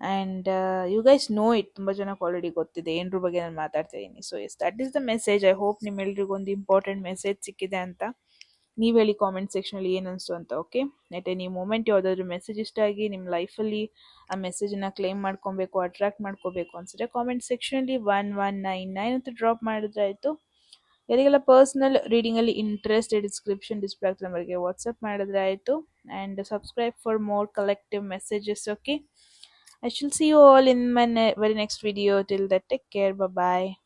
And you guys know it, ತುಂಬ ಜನಕ್ಕೆ ಆಲ್ರೆಡಿ ಗೊತ್ತಿದೆ ಏನರ ಬಗ್ಗೆ ನಾನು ಮಾತಾಡ್ತಾ ಇದ್ದೀನಿ. So yes, that is the message. I hope ನಿಮ್ಮೆಲ್ರಿಗೂ ಒಂದು ಇಂಪಾರ್ಟೆಂಟ್ ಮೆಸೇಜ್ ಸಿಕ್ಕಿದೆ ಅಂತ. ನೀವು ಹೇಳಿ ಕಾಮೆಂಟ್ ಸೆಕ್ಷನಲ್ಲಿ ಏನು ಅನಿಸ್ತು ಅಂತ. ಓಕೆ, ಎಟ್ ಎನಿ ಮೂಮೆಂಟ್ ಯಾವುದಾದ್ರೂ ಮೆಸೇಜ್ ಇಷ್ಟ ಆಗಿ ನಿಮ್ಮ ಲೈಫಲ್ಲಿ ಆ ಮೆಸೇಜನ್ನು ಕ್ಲೇಮ್ ಮಾಡ್ಕೊಬೇಕು, ಅಟ್ರಾಕ್ಟ್ ಮಾಡ್ಕೋಬೇಕು ಅನ್ಸಿದ್ರೆ ಕಾಮೆಂಟ್ ಸೆಕ್ಷನಲ್ಲಿ 1199 ಅಂತ ಡ್ರಾಪ್ ಮಾಡಿದ್ರೆ ಆಯಿತು. ಯಾರಿಗೆಲ್ಲ ಪರ್ಸ್ನಲ್ ರೀಡಿಂಗಲ್ಲಿ ಇಂಟ್ರೆಸ್ಟ್, ಡಿಸ್ಕ್ರಿಪ್ಷನ್ ಡಿಸ್ಪ್ಲೇ ಆಗ್ತದೆ ನಂಬರ್ಗೆ ವಾಟ್ಸಪ್ ಮಾಡಿದ್ರೆ ಆಯಿತು. And subscribe for more collective messages. Okay, I shall see you all in my very next video. Till that, take care. Bye bye.